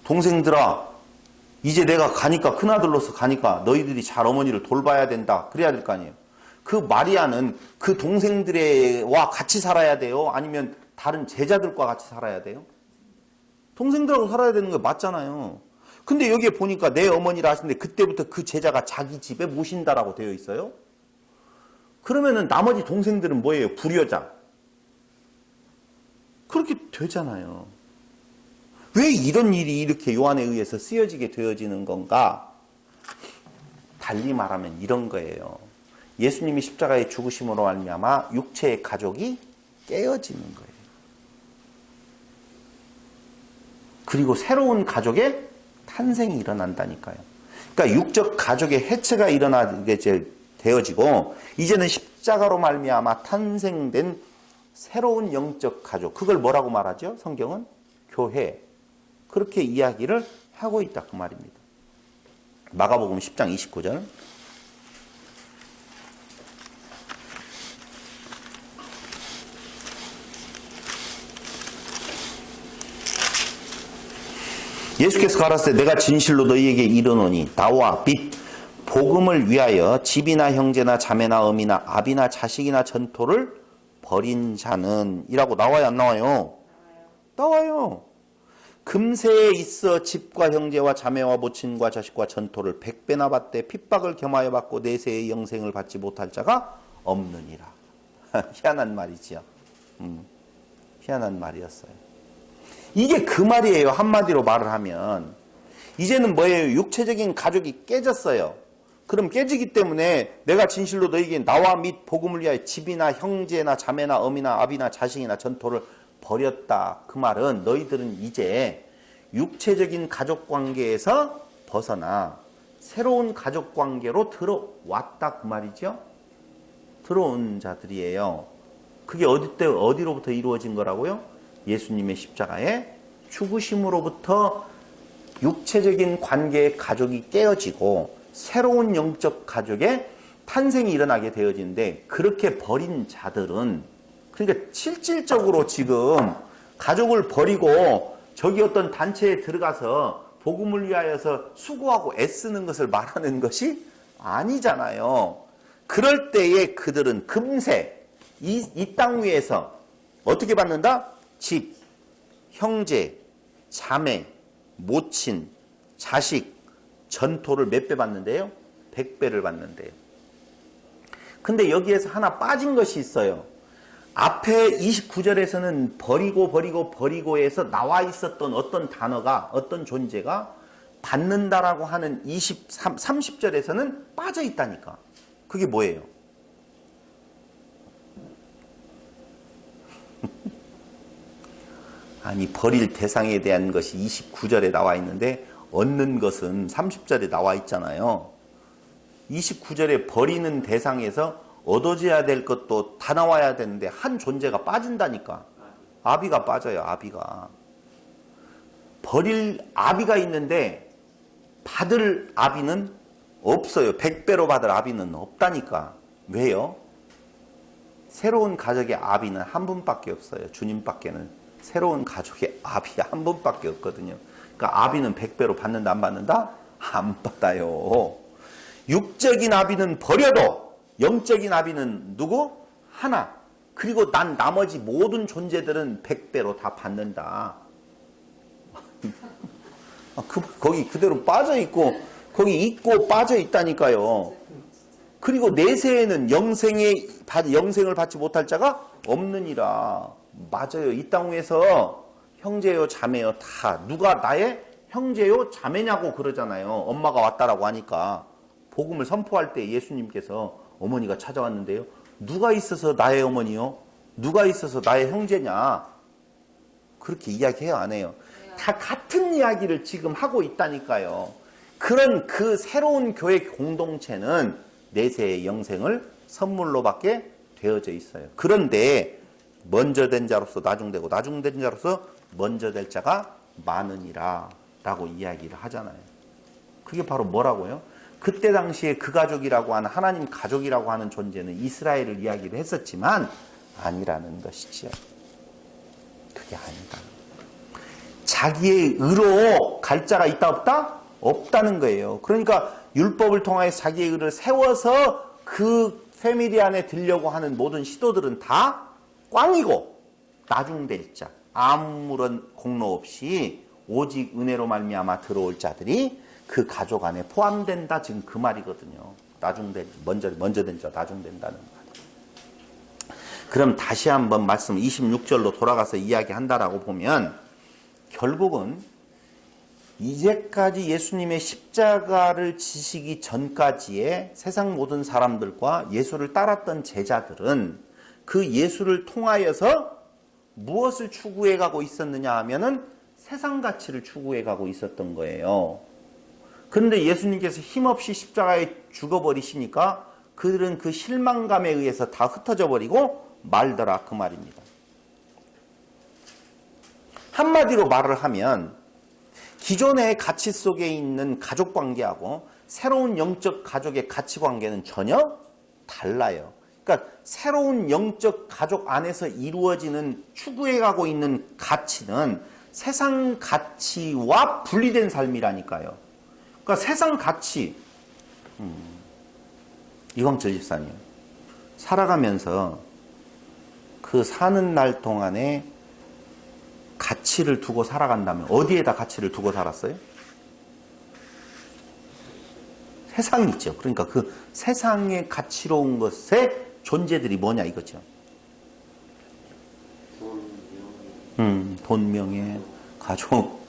동생들아 이제 내가 가니까, 큰아들로서 가니까 너희들이 잘 어머니를 돌봐야 된다 그래야 될 거 아니에요. 그 마리아는 그 동생들과 같이 살아야 돼요? 아니면 다른 제자들과 같이 살아야 돼요? 동생들하고 살아야 되는 거 맞잖아요. 근데 여기에 보니까 내 어머니라 하시는데 그때부터 그 제자가 자기 집에 모신다라고 되어 있어요. 그러면은 나머지 동생들은 뭐예요? 불효자. 그렇게 되잖아요. 왜 이런 일이 이렇게 요한에 의해서 쓰여지게 되어지는 건가? 달리 말하면 이런 거예요. 예수님이 십자가에 죽으심으로 말미암아 육체의 가족이 깨어지는 거예요. 그리고 새로운 가족의 탄생이 일어난다니까요. 그러니까 육적 가족의 해체가 일어나게 되어지고 이제는 십자가로 말미암아 탄생된 새로운 영적 가족, 그걸 뭐라고 말하죠? 성경은 교회. 그렇게 이야기를 하고 있다 그 말입니다. 마가복음 10장 29절. 예수께서 가라사대 내가 진실로 너희에게 이르노니 나와 빛 복음을 위하여 집이나 형제나 자매나 어미나 아비나 자식이나 전토를 버린 자는 이라고 나와요 안 나와요? 나와요. 금세에 있어 집과 형제와 자매와 모친과 자식과 전토를 100배나 받되 핍박을 겸하여 받고 내세의 영생을 받지 못할 자가 없느니라. 희한한 말이지요. 희한한 말이었어요. 이게 그 말이에요. 한마디로 말을 하면 이제는 뭐예요? 육체적인 가족이 깨졌어요. 그럼 깨지기 때문에 내가 진실로 너희에게 나와 및 복음을 위하여 집이나 형제나 자매나 어미나 아비나 자식이나 전토를 버렸다. 그 말은 너희들은 이제 육체적인 가족관계에서 벗어나 새로운 가족관계로 들어왔다. 그 말이죠. 들어온 자들이에요. 그게 어디로부터 이루어진 거라고요? 예수님의 십자가의 죽으심으로부터 육체적인 관계의 가족이 깨어지고 새로운 영적 가족의 탄생이 일어나게 되어지는데, 그렇게 버린 자들은, 그러니까 실질적으로 지금 가족을 버리고 저기 어떤 단체에 들어가서 복음을 위하여서 수고하고 애쓰는 것을 말하는 것이 아니잖아요. 그럴 때에 그들은 금세 이 땅 위에서 어떻게 받는다? 집, 형제, 자매, 모친, 자식, 전토를 몇 배 받는데요? 100배를 받는데요. 근데 여기에서 하나 빠진 것이 있어요. 앞에 29절에서는 버리고에서 나와 있었던 어떤 단어가, 어떤 존재가 받는다라고 하는 30절에서는 빠져 있다니까. 그게 뭐예요? 아니, 버릴 대상에 대한 것이 29절에 나와 있는데 얻는 것은 30절에 나와 있잖아요. 29절에 버리는 대상에서 얻어져야 될 것도 다 나와야 되는데 한 존재가 빠진다니까. 아비가 빠져요. 아비가. 버릴 아비가 있는데 받을 아비는 없어요. 100배로 받을 아비는 없다니까. 왜요? 새로운 가족의 아비는 한 분밖에 없어요. 주님밖에는. 새로운 가족의 아비 한 분밖에 없거든요. 그러니까 아비는 100배로 받는다 안 받는다? 안 받아요. 육적인 아비는 버려도 영적인 아비는 누구? 하나. 그리고 난 나머지 모든 존재들은 100배로 다 받는다. 거기 그대로 빠져있고 거기 있고 빠져있다니까요. 그리고 내세에는 영생을 받지 못할 자가 없느니라. 맞아요. 이 땅 위에서 형제요 자매요 다 누가 나의 형제요 자매냐고 그러잖아요. 엄마가 왔다라고 하니까. 복음을 선포할 때 예수님께서 어머니가 찾아왔는데요. 누가 있어서 나의 어머니요? 누가 있어서 나의 형제냐? 그렇게 이야기해요, 안 해요? 다 같은 이야기를 지금 하고 있다니까요. 그런 그 새로운 교회 공동체는 내세의 영생을 선물로 받게 되어져 있어요. 그런데 먼저 된 자로서 나중되고 나중된 자로서 먼저 될 자가 많으니라 라고 이야기를 하잖아요. 그게 바로 뭐라고요? 그때 당시에 그 가족이라고 하는 하나님 가족이라고 하는 존재는 이스라엘을 이야기를 했었지만 아니라는 것이지요. 그게 아니다. 자기의 의로 갈 자가 있다 없다? 없다는 거예요. 그러니까 율법을 통하여 자기의 의를 세워서 그 패밀리 안에 들려고 하는 모든 시도들은 다 꽝이고 나중될 자, 아무런 공로 없이 오직 은혜로 말미암아 들어올 자들이 그 가족 안에 포함된다. 지금 그 말이거든요. 나중된 먼저 된 자, 나중된다는 말. 그럼 다시 한번 말씀 26절로 돌아가서 이야기한다라고 보면 결국은 이제까지 예수님의 십자가를 지시기 전까지의 세상 모든 사람들과 예수를 따랐던 제자들은 그 예수를 통하여서 무엇을 추구해 가고 있었느냐 하면은 세상 가치를 추구해 가고 있었던 거예요. 그런데 예수님께서 힘없이 십자가에 죽어버리시니까 그들은 그 실망감에 의해서 다 흩어져 버리고 말더라 그 말입니다. 한마디로 말을 하면 기존의 가치 속에 있는 가족관계하고 새로운 영적 가족의 가치관계는 전혀 달라요. 그러니까 새로운 영적 가족 안에서 이루어지는 추구해가고 있는 가치는 세상 가치와 분리된 삶이라니까요. 그러니까 세상 가치, 이광철 집사님 살아가면서 그 사는 날 동안에 가치를 두고 살아간다면 어디에다 가치를 두고 살았어요? 세상이죠. 그러니까 그 세상의 가치로운 것의 존재들이 뭐냐 이거죠. 돈, 명예, 가족.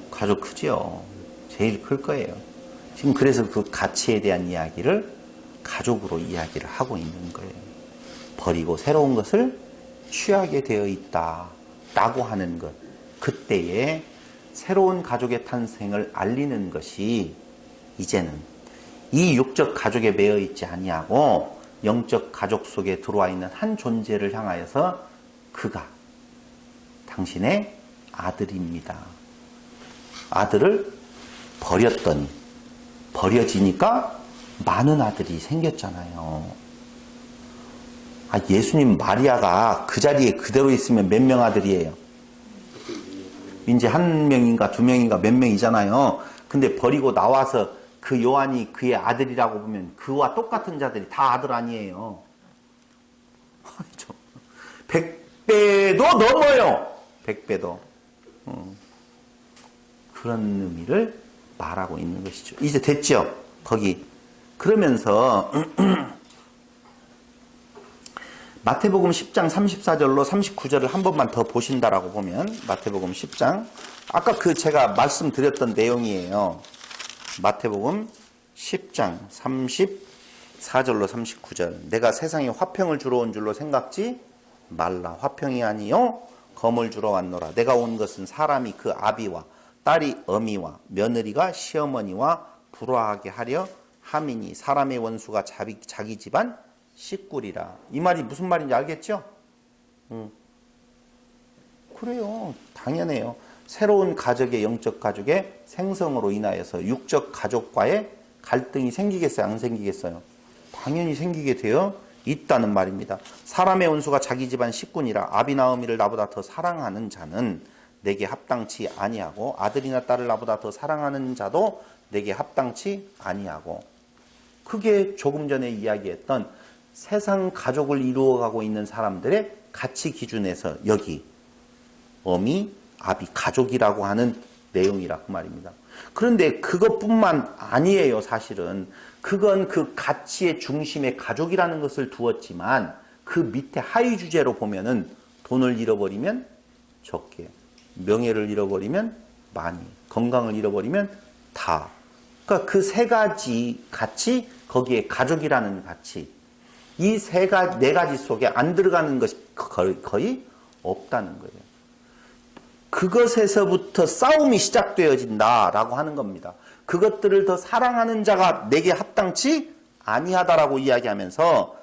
가족 크죠. 제일 클 거예요. 지금 그래서 그 가치에 대한 이야기를 가족으로 이야기를 하고 있는 거예요. 버리고 새로운 것을 취하게 되어 있다 라고 하는 것. 그때에 새로운 가족의 탄생을 알리는 것이 이제는 이 육적 가족에 매여 있지 아니하고 영적 가족 속에 들어와 있는 한 존재를 향하여서 그가 당신의 아들입니다. 아들을 버렸더니 버려지니까 많은 아들이 생겼잖아요. 예수님 마리아가 그 자리에 그대로 있으면 몇 명 아들이에요? 이제 한 명인가 두 명인가 몇 명이잖아요. 근데 버리고 나와서 그 요한이 그의 아들이라고 보면 그와 똑같은 자들이 다 아들 아니에요. 100배도 넘어요. 100배도. 그런 의미를 말하고 있는 것이죠. 이제 됐죠? 거기. 그러면서 마태복음 10장 34절로 39절을 한 번만 더 보신다라고 보면 마태복음 10장 아까 그 제가 말씀드렸던 내용이에요. 마태복음 10장 34절로 39절 내가 세상에 화평을 주러 온 줄로 생각지 말라. 화평이 아니요 검을 주러 왔노라. 내가 온 것은 사람이 그 아비와 딸이 어미와 며느리가 시어머니와 불화하게 하려 함이니 사람의 원수가 자기 집안 식구리라. 이 말이 무슨 말인지 알겠죠? 그래요. 당연해요. 새로운 가족의 영적 가족의 생성으로 인하여서 육적 가족과의 갈등이 생기겠어요? 안 생기겠어요? 당연히 생기게 되어 있다는 말입니다. 사람의 원수가 자기 집안 식구니라. 아비나오미를 나보다 더 사랑하는 자는 내게 합당치 아니하고 아들이나 딸을 나보다 더 사랑하는 자도 내게 합당치 아니하고. 그게 조금 전에 이야기했던 세상 가족을 이루어가고 있는 사람들의 가치 기준에서 여기 어미, 아비, 가족이라고 하는 내용이라 그 말입니다. 그런데 그것뿐만 아니에요. 사실은 그건 그 가치의 중심에 가족이라는 것을 두었지만 그 밑에 하위 주제로 보면은 돈을 잃어버리면 적게, 명예를 잃어버리면 많이, 건강을 잃어버리면 다, 그러니까 그 세 가지 가치, 거기에 가족이라는 가치, 이 네 가지 속에 안 들어가는 것이 거의 없다는 거예요. 그것에서부터 싸움이 시작되어진다라고 하는 겁니다. 그것들을 더 사랑하는 자가 내게 합당치 아니하다라고 이야기하면서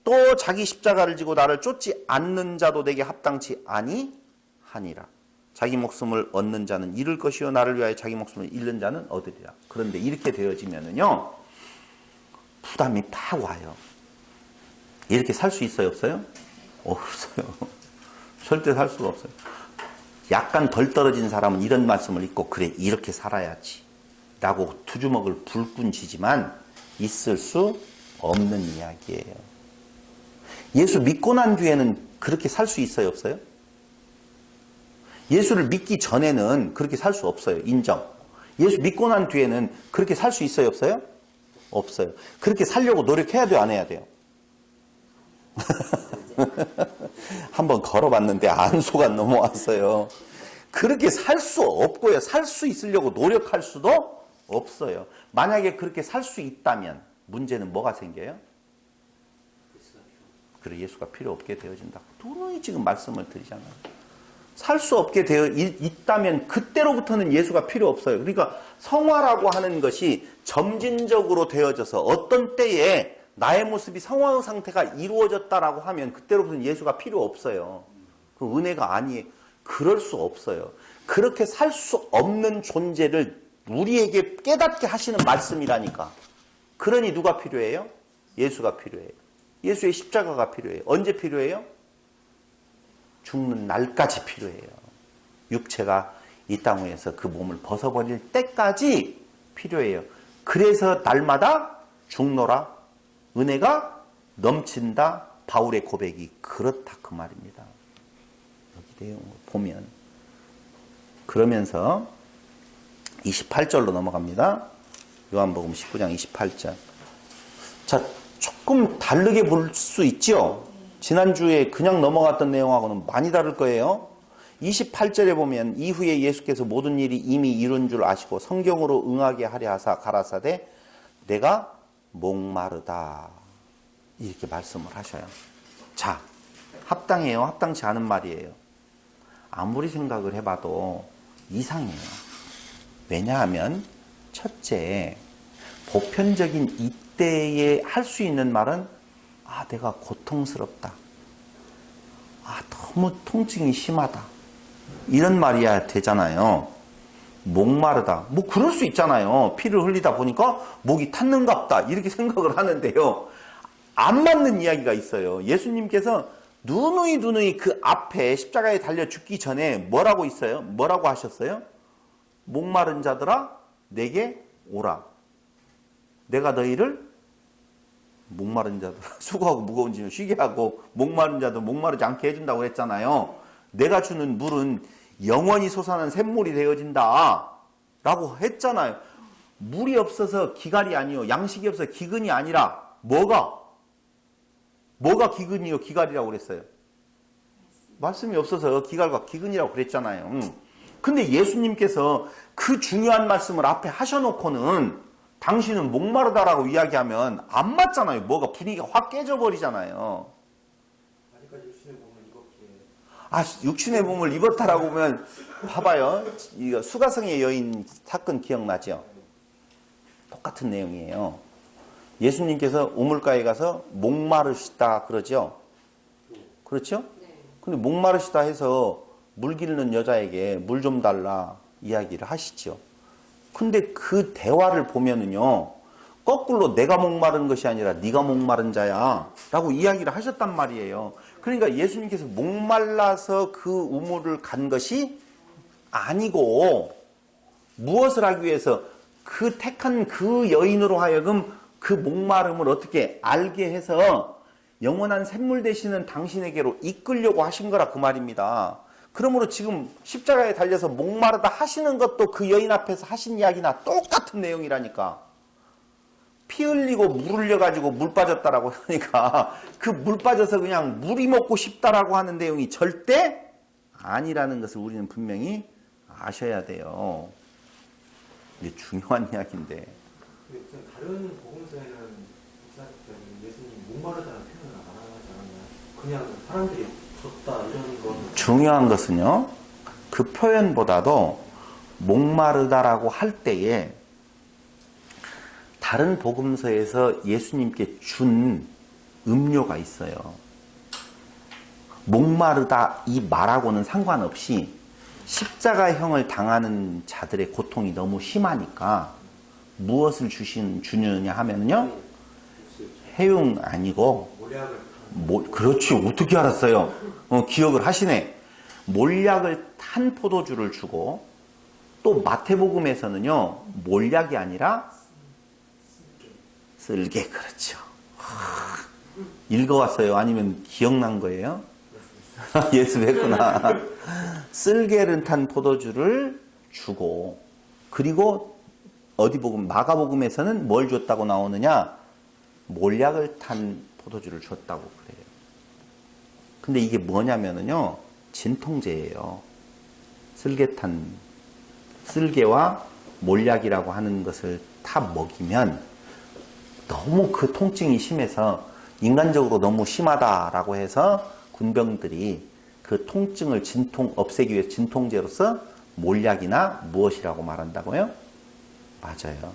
또 자기 십자가를 지고 나를 쫓지 않는 자도 내게 합당치 아니하니라. 자기 목숨을 얻는 자는 잃을 것이요 나를 위하여 자기 목숨을 잃는 자는 얻으리라. 그런데 이렇게 되어지면은요 부담이 팍 와요. 이렇게 살 수 있어요, 없어요? 없어요. 절대 살 수가 없어요. 약간 덜 떨어진 사람은 이런 말씀을 읽고 그래 이렇게 살아야지 라고 두 주먹을 불끈 쥐지만 있을 수 없는 이야기예요. 예수 믿고 난 뒤에는 그렇게 살 수 있어요, 없어요? 예수를 믿기 전에는 그렇게 살 수 없어요. 인정. 예수 믿고 난 뒤에는 그렇게 살 수 있어요, 없어요? 없어요. 그렇게 살려고 노력해야 돼요, 안 해야 돼요? 한번 걸어봤는데 안소가 넘어왔어요. 그렇게 살 수 없고요. 살 수 있으려고 노력할 수도 없어요. 만약에 그렇게 살 수 있다면 문제는 뭐가 생겨요? 그래, 예수가 필요 없게 되어진다고 누누이 지금 말씀을 드리잖아요. 살 수 없게 되어 있다면 그때로부터는 예수가 필요 없어요. 그러니까 성화라고 하는 것이 점진적으로 되어져서 어떤 때에 나의 모습이 성화 상태가 이루어졌다라고 하면 그때로부터는 예수가 필요 없어요. 그 은혜가 아니에요. 그럴 수 없어요. 그렇게 살 수 없는 존재를 우리에게 깨닫게 하시는 말씀이라니까. 그러니 누가 필요해요? 예수가 필요해요. 예수의 십자가가 필요해요. 언제 필요해요? 죽는 날까지 필요해요. 육체가 이 땅 위에서 그 몸을 벗어버릴 때까지 필요해요. 그래서 날마다 죽노라 은혜가 넘친다. 바울의 고백이 그렇다 그 말입니다. 여기 내용을 보면 그러면서 28절로 넘어갑니다. 요한복음 19장 28절. 자, 조금 다르게 볼 수 있죠. 지난주에 그냥 넘어갔던 내용하고는 많이 다를 거예요. 28절에 보면 이후에 예수께서 모든 일이 이미 이룬 줄 아시고 성경으로 응하게 하려 하사 가라사대 내가 목마르다 이렇게 말씀을 하셔요. 자, 합당해요? 합당치 않은 말이에요? 아무리 생각을 해봐도 이상해요. 왜냐하면 첫째, 보편적인 이때에 할 수 있는 말은 내가 고통스럽다. 너무 통증이 심하다. 이런 말이야 되잖아요. 목마르다. 뭐 그럴 수 있잖아요. 피를 흘리다 보니까 목이 탔는갑다. 이렇게 생각을 하는데요. 안 맞는 이야기가 있어요. 예수님께서 누누이 그 앞에 십자가에 달려 죽기 전에 뭐라고 있어요? 뭐라고 하셨어요? 목마른 자들아 내게 오라. 내가 너희를 목마른 자들 수고하고 무거운 짐을 쉬게 하고 목마른 자들 목마르지 않게 해준다고 했잖아요. 내가 주는 물은 영원히 솟아나는 샘물이 되어진다 라고 했잖아요. 물이 없어서 기갈이 아니요 양식이 없어서 기근이 아니라 뭐가 기근이요 기갈이라고 그랬어요? 말씀이 없어서 기갈과 기근이라고 그랬잖아요. 근데 예수님께서 그 중요한 말씀을 앞에 하셔놓고는 당신은 목마르다라고 이야기하면 안 맞잖아요. 뭐가 분위기가 확 깨져버리잖아요. 아직까지 육신의 몸을 입었기에. 육신의 몸을 입었다라고 하면 봐봐요. 이거 수가성의 여인 사건 기억나죠? 똑같은 내용이에요. 예수님께서 우물가에 가서 목마르시다 그러죠? 그렇죠? 근데 목마르시다 해서 물 기르는 여자에게 물 좀 달라 이야기를 하시죠. 근데 그 대화를 보면은요. 거꾸로 내가 목마른 것이 아니라 네가 목마른 자야 라고 이야기를 하셨단 말이에요. 그러니까 예수님께서 목말라서 그 우물을 간 것이 아니고 무엇을 하기 위해서 그 택한 그 여인으로 하여금 그 목마름을 어떻게 알게 해서 영원한 샘물 되시는 당신에게로 이끌려고 하신 거라 그 말입니다. 그러므로 지금 십자가에 달려서 목마르다 하시는 것도 그 여인 앞에서 하신 이야기나 똑같은 내용이라니까. 피 흘리고 물 흘려가지고 물 빠졌다라고 하니까 그 물 빠져서 그냥 물이 먹고 싶다라고 하는 내용이 절대 아니라는 것을 우리는 분명히 아셔야 돼요. 이게 중요한 이야기인데 근데 우선 다른 복음서에는 예수님 목마르다는 표현을 안 하지 않았나요? 그냥 사람들이 줬다 이런 거. 중요한 것은요, 그 표현보다도 목마르다라고 할 때에 다른 복음서에서 예수님께 준 음료가 있어요. 목마르다 이 말하고는 상관없이 십자가형을 당하는 자들의 고통이 너무 심하니까 무엇을 주느냐 하면요, 해용 아니고 그렇지, 어떻게 알았어요? 기억을 하시네. 몰약을 탄 포도주를 주고, 또 마태복음에서는요, 몰약이 아니라 쓸개. 그렇죠. 읽어왔어요? 아니면 기억난 거예요? 예습했구나. 쓸개를 탄 포도주를 주고, 그리고 어디 복음, 마가복음에서는 뭘 줬다고 나오느냐? 몰약을 탄 포도주를 줬다고 그래요. 근데 이게 뭐냐면은요, 진통제예요. 쓸개와 몰약이라고 하는 것을 다 먹이면 너무 그 통증이 심해서 인간적으로 너무 심하다라고 해서 군병들이 그 통증을 없애기 위해 진통제로서 몰약이나 무엇이라고 말한다고요? 맞아요.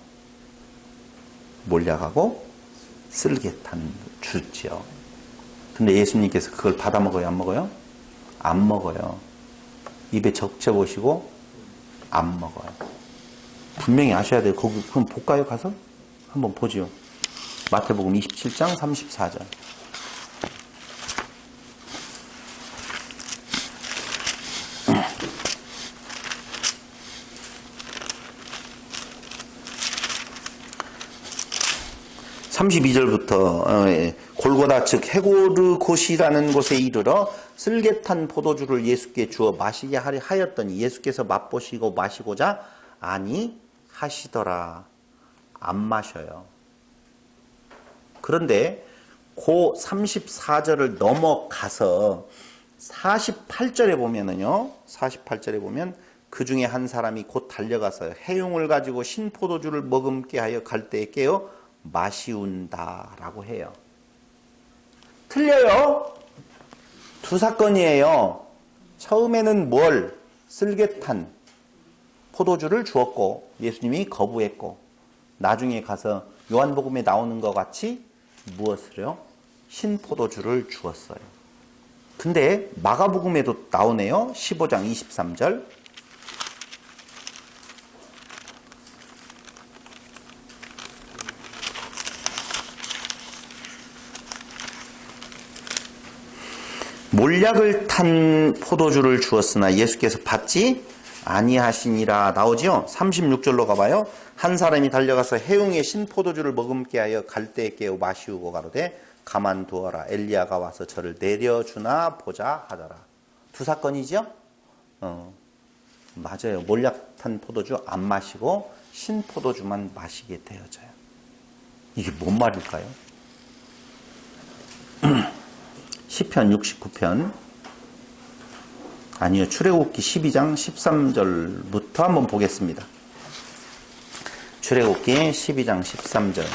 몰약하고 쓸개탄 주죠. 근데 예수님께서 그걸 받아 먹어요, 안 먹어요? 안 먹어요. 입에 적셔보시고 안 먹어요. 분명히 아셔야 돼요. 거기 그럼 볼까요? 가서 한번 보죠. 마태복음 27장 34절. (32절부터) 골고다 즉 헤고르곳이라는 곳에 이르러 쓸개탄 포도주를 예수께 주어 마시게 하였더니 예수께서 맛보시고 마시고자 아니하시더라. 안 마셔요. 그런데 그 34절을 넘어가서 48절에 보면은요, 48절에 보면 그 중에 한 사람이 곧 달려가서 해용을 가지고 신포도주를 머금게 하여 갈 때에 깨어 마시운다라고 해요. 틀려요. 두 사건이에요. 처음에는 쓸개탄 포도주를 주었고 예수님이 거부했고, 나중에 가서 요한복음에 나오는 것 같이 무엇을요? 신포도주를 주었어요. 근데 마가복음에도 나오네요. 15장 23절. 몰약을 탄 포도주를 주었으나 예수께서 받지 아니하시니라 나오죠. 36절로 가봐요. 한 사람이 달려가서 해웅의 신포도주를 머금게 하여 갈대에 깨어 마시우고 가로되 가만두어라, 엘리야가 와서 저를 내려주나 보자 하더라. 두 사건이죠. 맞아요. 몰약 탄 포도주 안 마시고 신포도주만 마시게 되어져요. 이게 뭔 말일까요? 시편 69편, 아니요, 출애굽기 12장 13절부터 한번 보겠습니다. 출애굽기 12장 13절.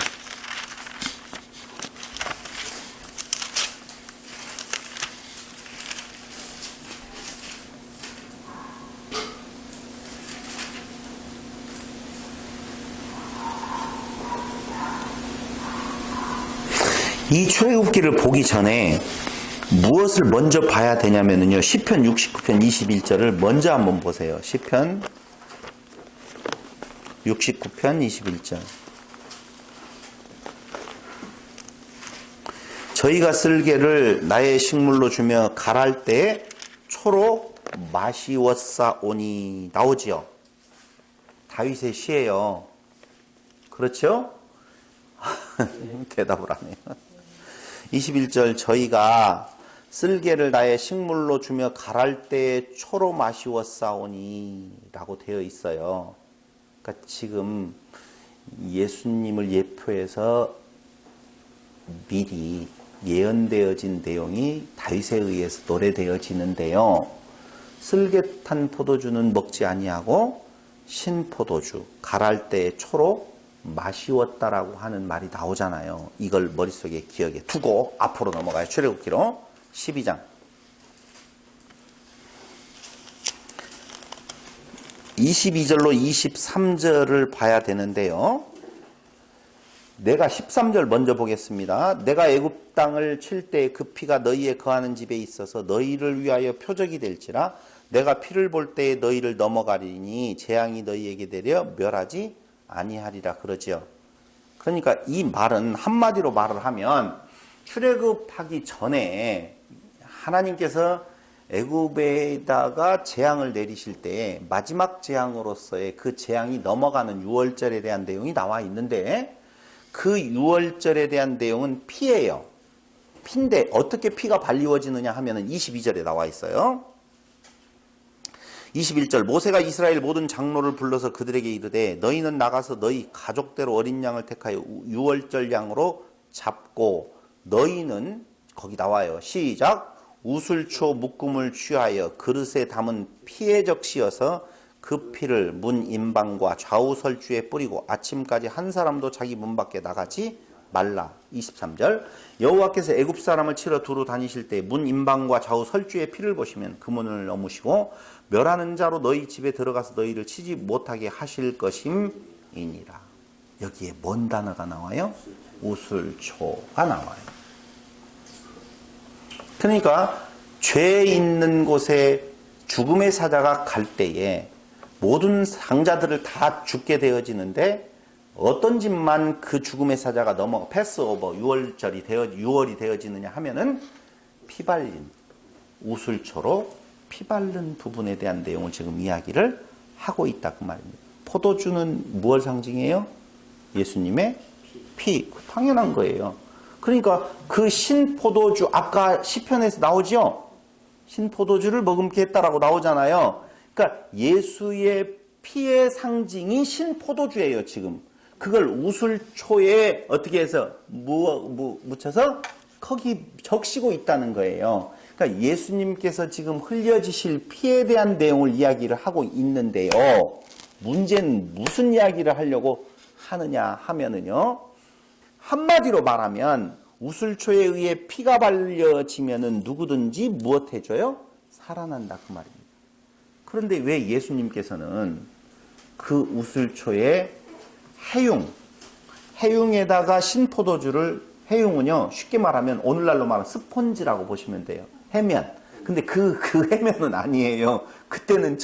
이 출애굽기를 보기 전에 무엇을 먼저 봐야 되냐면요, 시편 69편 21절을 먼저 한번 보세요. 시편 69편 21절. 저희가 쓸개를 나의 식물로 주며 갈할 때에 초로 마시웠사오니 나오지요. 다윗의 시예요. 그렇죠? 대답을 안 해요. 21절, 저희가 쓸개를 나의 식물로 주며 갈할 때에 초로 마시웠사오니 라고 되어 있어요. 그러니까 지금 예수님을 예표해서 미리 예언되어진 내용이 다윗에 의해서 노래되어지는데요. 쓸개탄 포도주는 먹지 아니하고 신포도주, 갈할 때에 초로 마시웠다라고 하는 말이 나오잖아요. 이걸 머릿속에 기억에 두고 앞으로 넘어가요. 출애굽기로 12장. 22절로 23절을 봐야 되는데요. 내가 13절 먼저 보겠습니다. 내가 애굽 땅을 칠 때 그 피가 너희의 거하는 집에 있어서 너희를 위하여 표적이 될지라. 내가 피를 볼 때에 너희를 넘어가리니 재앙이 너희에게 내려 멸하지 아니하리라 그러지요. 그러니까 이 말은 한마디로 말을 하면 출애굽하기 전에 하나님께서 애굽에다가 재앙을 내리실 때 마지막 재앙으로서의 그 재앙이 넘어가는 유월절에 대한 내용이 나와 있는데, 그 유월절에 대한 내용은 피예요. 피인데 어떻게 피가 발리워지느냐 하면은 22절에 나와 있어요. 21절 모세가 이스라엘 모든 장로를 불러서 그들에게 이르되 너희는 나가서 너희 가족대로 어린 양을 택하여 유월절 양으로 잡고 너희는, 거기 나와요. 시작. 우슬초 묶음을 취하여 그릇에 담은 피에 적시어서 그 피를 문 임방과 좌우 설주에 뿌리고 아침까지 한 사람도 자기 문 밖에 나가지 말라. 23절 여호와께서 애굽 사람을 치러 두루 다니실 때 문 임방과 좌우 설주의 피를 보시면 그 문을 넘으시고 멸하는 자로 너희 집에 들어가서 너희를 치지 못하게 하실 것임이니라. 여기에 뭔 단어가 나와요? 우슬초가 나와요. 그러니까 죄 있는 곳에 죽음의 사자가 갈 때에 모든 상자들을 다 죽게 되어지는데 어떤 집만 그 죽음의 사자가 넘어 패스오버 유월이 되어지느냐 하면은 피발린 우슬초로 피바른 부분에 대한 내용을 지금 이야기를 하고 있다 그 말입니다. 포도주는 무엇을 상징해요? 예수님의 피. 당연한 거예요. 그러니까 그 신포도주, 아까 시편에서 나오죠? 신포도주를 머금게 했다라고 나오잖아요. 그러니까 예수의 피의 상징이 신포도주예요, 지금. 그걸 우슬초에 어떻게 해서 묻혀서 거기 적시고 있다는 거예요. 그러니까 예수님께서 지금 흘려지실 피에 대한 내용을 이야기를 하고 있는데요. 문제는 무슨 이야기를 하려고 하느냐 하면은요. 한마디로 말하면 우슬초에 의해 피가 발려지면은 누구든지 무엇 해줘요? 살아난다 그 말입니다. 그런데 왜 예수님께서는 그 우슬초에 해융에다가 신포도주를, 해융은요 쉽게 말하면 오늘날로 말하면 스펀지라고 보시면 돼요. 해면. 근데 그 해면은 아니에요. 그때는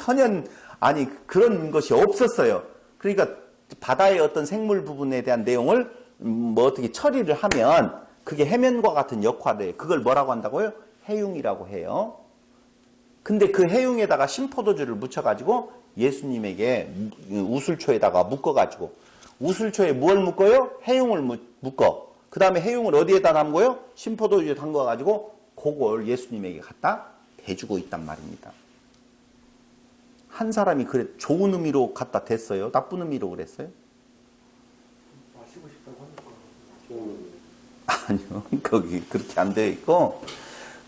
그런 것이 없었어요. 그러니까 바다의 어떤 생물 부분에 대한 내용을 어떻게 처리를 하면 그게 해면과 같은 역할을 해요. 그걸 뭐라고 한다고요? 해융이라고 해요. 근데 그 해융에다가 신포도주를 묻혀가지고 예수님에게 우슬초에다가 묶어가지고, 우슬초에 뭘 묶어요? 해융을 묶어. 그 다음에 해융을 어디에다 담고요? 신포도주에 담궈가지고 그걸 예수님에게 갖다 대주고 있단 말입니다. 한 사람이 그래 좋은 의미로 갖다 댔어요? 나쁜 의미로 그랬어요? 마시고 싶다고 하니까 아니요. 거기 그렇게 안 되어 있고,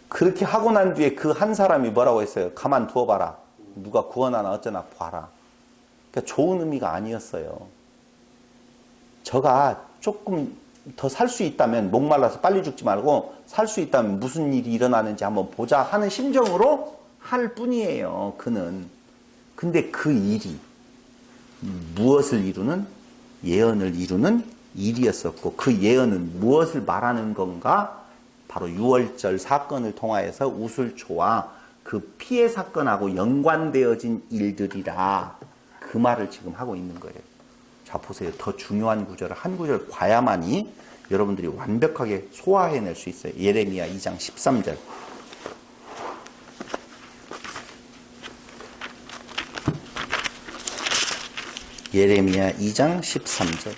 그렇게 하고 난 뒤에 그 한 사람이 뭐라고 했어요? 가만 두어봐라. 누가 구원하나 어쩌나 봐라. 그러니까 좋은 의미가 아니었어요. 저가 조금 더 살 수 있다면, 목말라서 빨리 죽지 말고 살 수 있다면 무슨 일이 일어나는지 한번 보자 하는 심정으로 할 뿐이에요. 그는. 근데 그 일이 무엇을 이루는? 예언을 이루는 일이었었고, 그 예언은 무엇을 말하는 건가? 바로 유월절 사건을 통하여서 우슬초와 그 피해 사건하고 연관되어진 일들이라, 그 말을 지금 하고 있는 거예요. 자, 보세요. 더 중요한 구절을 한 구절 봐야만이 여러분들이 완벽하게 소화해낼 수 있어요. 예레미야 2장 13절. 예레미야 2장 13절.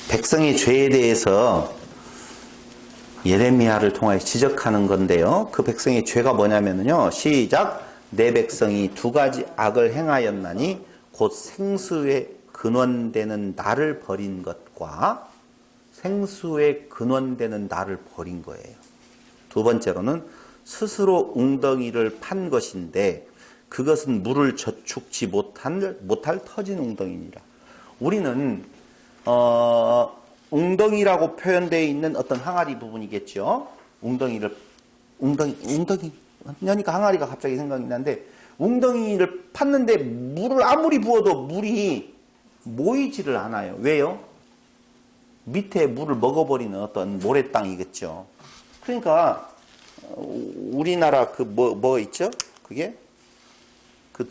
백성의 죄에 대해서 예레미야를 통해 지적하는 건데요. 그 백성의 죄가 뭐냐면요. 시작. 내 백성이 두 가지 악을 행하였나니 곧 생수의 근원되는 나를 버린 것과, 생수의 근원되는 나를 버린 거예요. 두 번째로는 스스로 웅덩이를 판 것인데 그것은 물을 저축지 못할 터진 웅덩이니라. 우리는 웅덩이라고 표현되어 있는 어떤 항아리 부분이겠죠. 웅덩이 하니까 항아리가 갑자기 생각이 나는데, 웅덩이를 팠는데 물을 아무리 부어도 물이 모이지를 않아요. 왜요? 밑에 물을 먹어버리는 어떤 모래땅이겠죠. 그러니까 우리나라 그 뭐 있죠? 그게 그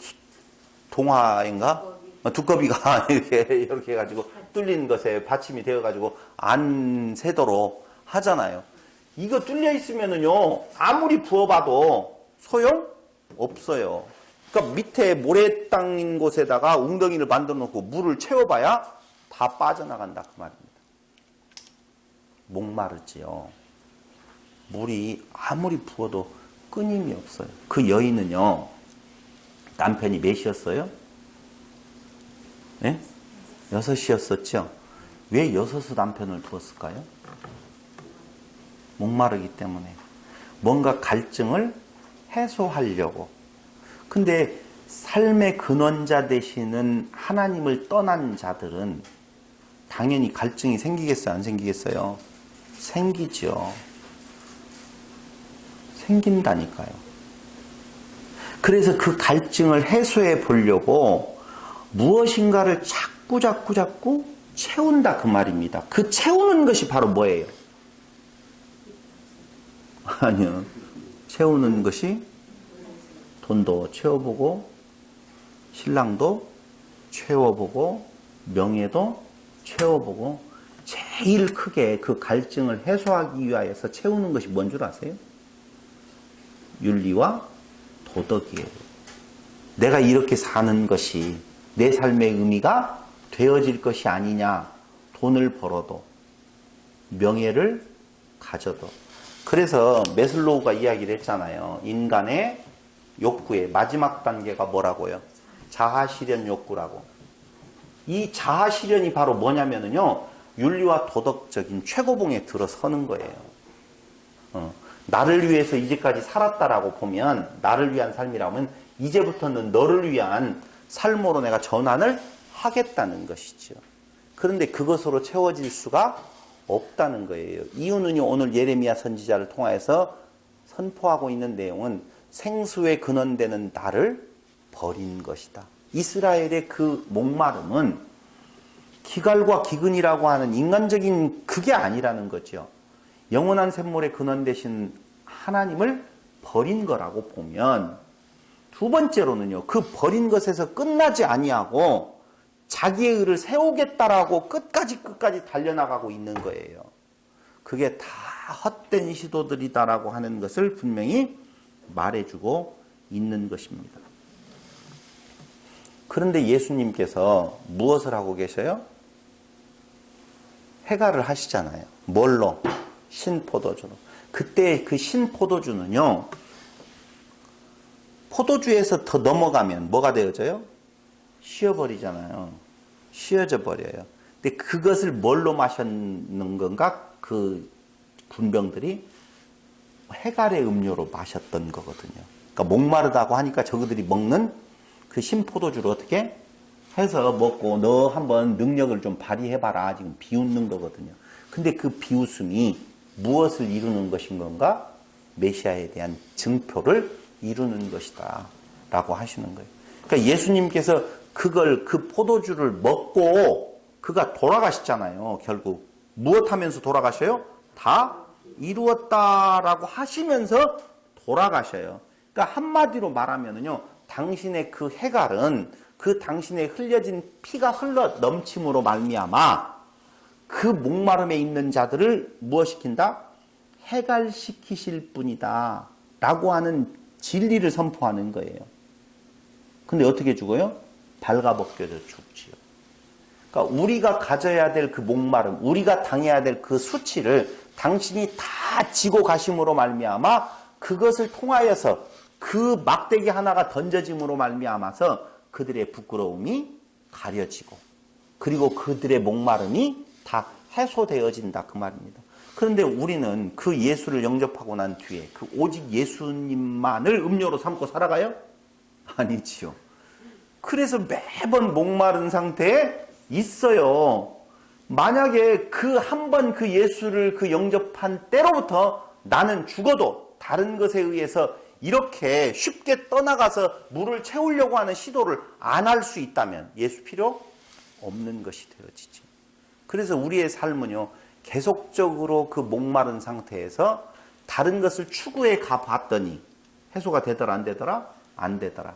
동화인가? 두꺼비가 이렇게 해가지고 뚫린 것에 받침이 되어가지고 안 새도록 하잖아요. 이거 뚫려 있으면은요, 아무리 부어봐도 소용 없어요. 그러니까 밑에 모래 땅인 곳에다가 웅덩이를 만들어 놓고 물을 채워봐야 다 빠져나간다 그 말입니다. 목마르지요. 물이 아무리 부어도 끊임이 없어요. 그 여인은요, 남편이 몇이었어요? 네? 6이었었죠. 왜 6의 남편을 두었을까요? 목마르기 때문에. 뭔가 갈증을 해소하려고. 근데 삶의 근원자 되시는 하나님을 떠난 자들은 당연히 갈증이 생기겠어요? 안 생기겠어요? 생기죠. 생긴다니까요. 그래서 그 갈증을 해소해 보려고 무엇인가를 자꾸 채운다 그 말입니다. 그 채우는 것이 바로 뭐예요? 아니요. 채우는 것이 돈도 채워보고, 신랑도 채워보고, 명예도 채워보고, 제일 크게 그 갈증을 해소하기 위하여서 채우는 것이 뭔 줄 아세요? 윤리와 도덕이에요. 내가 이렇게 사는 것이 내 삶의 의미가 되어질 것이 아니냐. 돈을 벌어도, 명예를 가져도. 그래서 매슬로우가 이야기를 했잖아요. 인간의 욕구의 마지막 단계가 뭐라고요? 자아실현 욕구라고. 이 자아실현이 바로 뭐냐면요, 윤리와 도덕적인 최고봉에 들어서는 거예요. 나를 위해서 이제까지 살았다라고 보면, 나를 위한 삶이라면 이제부터는 너를 위한 삶으로 내가 전환을 하겠다는 것이죠. 그런데 그것으로 채워질 수가 없다는 거예요. 이유는요, 오늘 예레미야 선지자를 통해서 선포하고 있는 내용은 생수의 근원되는 나를 버린 것이다. 이스라엘의 그 목마름은 기갈과 기근이라고 하는 인간적인 그게 아니라는 거죠. 영원한 샘물의 근원 되신 하나님을 버린 거라고 보면, 두 번째로는요, 그 버린 것에서 끝나지 아니하고 자기의 의를 세우겠다라고 끝까지 달려나가고 있는 거예요. 그게 다 헛된 시도들이다라고 하는 것을 분명히 말해주고 있는 것입니다. 그런데 예수님께서 무엇을 하고 계셔요? 해갈을 하시잖아요. 뭘로? 신포도주로. 그때 그 신포도주는요, 포도주에서 더 넘어가면 뭐가 되어져요? 쉬어버리잖아요. 쉬어져 버려요. 근데 그것을 뭘로 마셨는 건가? 그 군병들이 해갈의 음료로 마셨던 거거든요. 그러니까 목마르다고 하니까 저그들이 먹는 그 신포도주를 어떻게 해서 먹고, 너 한번 능력을 좀 발휘해봐라. 지금 비웃는 거거든요. 근데 그 비웃음이 무엇을 이루는 것인 건가? 메시아에 대한 증표를 이루는 것이다 라고 하시는 거예요. 그러니까 예수님께서 그 포도주를 먹고 그가 돌아가시잖아요. 결국 무엇 하면서 돌아가셔요? 다 이루었다라고 하시면서 돌아가셔요. 그러니까 한마디로 말하면요, 당신의 그 해갈은 그 당신의 흘려진 피가 흘러 넘침으로 말미암아 그 목마름에 있는 자들을 무엇시킨다? 해갈시키실 뿐이다 라고 하는 진리를 선포하는 거예요. 근데 어떻게 죽어요? 발가벗겨져 죽지요. 그러니까 우리가 가져야 될 그 목마름, 우리가 당해야 될 그 수치를 당신이 다 지고 가심으로 말미암아 그것을 통하여서 그 막대기 하나가 던져짐으로 말미암아서 그들의 부끄러움이 가려지고, 그리고 그들의 목마름이 다 해소되어진다 그 말입니다. 그런데 우리는 그 예수를 영접하고 난 뒤에 그 오직 예수님만을 음료로 삼고 살아가요? 아니지요. 그래서 매번 목마른 상태에 있어요. 만약에 그 한 번 그 예수를 그 영접한 때로부터 나는 죽어도 다른 것에 의해서 이렇게 쉽게 떠나가서 물을 채우려고 하는 시도를 안 할 수 있다면 예수 필요 없는 것이 되어지지. 그래서 우리의 삶은요, 계속적으로 그 목마른 상태에서 다른 것을 추구해 가봤더니 해소가 되더라 안 되더라? 안 되더라.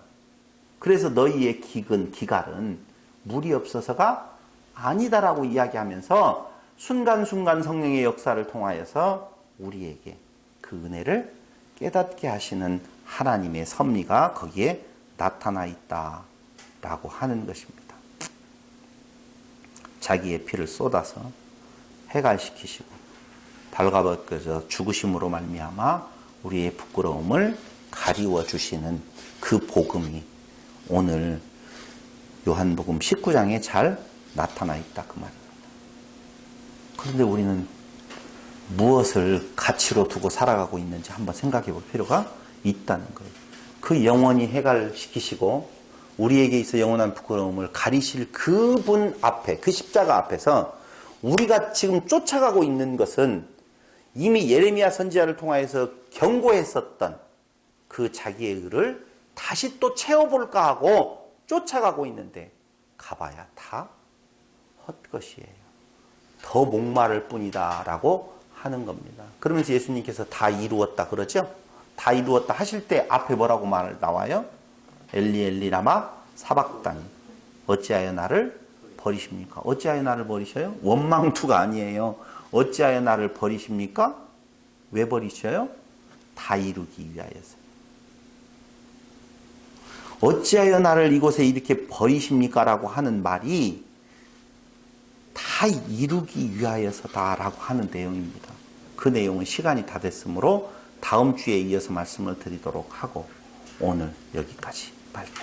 그래서 너희의 기갈은 물이 없어서가 아니다라고 이야기하면서 순간순간 성령의 역사를 통하여서 우리에게 그 은혜를 깨닫게 하시는 하나님의 섭리가 거기에 나타나 있다라고 하는 것입니다. 자기의 피를 쏟아서 해갈시키시고 발가벗겨져 죽으심으로 말미암아 우리의 부끄러움을 가리워 주시는 그 복음이 오늘 요한복음 19장에 잘 나타나 있다 그 말입니다. 그런데 우리는 무엇을 가치로 두고 살아가고 있는지 한번 생각해 볼 필요가 있다는 거예요. 그 영원히 해갈시키시고 우리에게 있어 영원한 부끄러움을 가리실 그분 앞에, 그 십자가 앞에서 우리가 지금 쫓아가고 있는 것은 이미 예레미야 선지자를 통하여서 경고했었던 그 자기의 의를 다시 또 채워볼까 하고 쫓아가고 있는데 가봐야 다 헛것이에요. 더 목마를 뿐이다 라고 하는 겁니다. 그러면서 예수님께서 다 이루었다 그러죠? 다 이루었다 하실 때 앞에 뭐라고 말 나와요? 엘리 엘리 라마 사박다니 어찌하여 나를 버리십니까? 어찌하여 나를 버리셔요? 원망투가 아니에요. 어찌하여 나를 버리십니까? 왜 버리셔요? 다 이루기 위하여서. 어찌하여 나를 이곳에 이렇게 버리십니까? 라고 하는 말이 다 이루기 위하여서다라고 하는 내용입니다. 그 내용은 시간이 다 됐으므로 다음 주에 이어서 말씀을 드리도록 하고 오늘 여기까지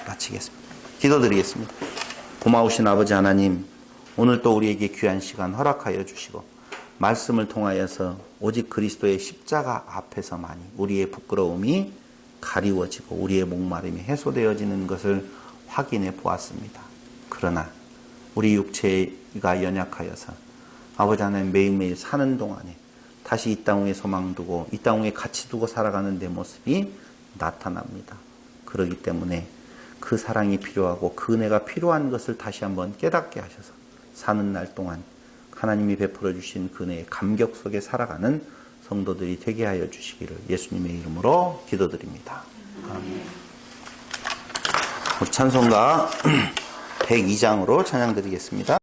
마치겠습니다. 기도드리겠습니다. 고마우신 아버지 하나님, 오늘 또 우리에게 귀한 시간 허락하여 주시고 말씀을 통하여서 오직 그리스도의 십자가 앞에서만이 우리의 부끄러움이 가리워지고 우리의 목마름이 해소되어지는 것을 확인해 보았습니다. 그러나 우리 육체가 연약하여서 아버지 하나님 매일매일 사는 동안에 다시 이 땅 위에 소망 두고 이 땅 위에 가치 두고 살아가는 내 모습이 나타납니다. 그렇기 때문에 그 사랑이 필요하고 그 은혜가 필요한 것을 다시 한번 깨닫게 하셔서 사는 날 동안 하나님이 베풀어 주신 그 은혜의 감격 속에 살아가는 성도들이 되게 하여 주시기를 예수님의 이름으로 기도드립니다. 아멘. 우리 찬송가 102장으로 찬양 드리겠습니다.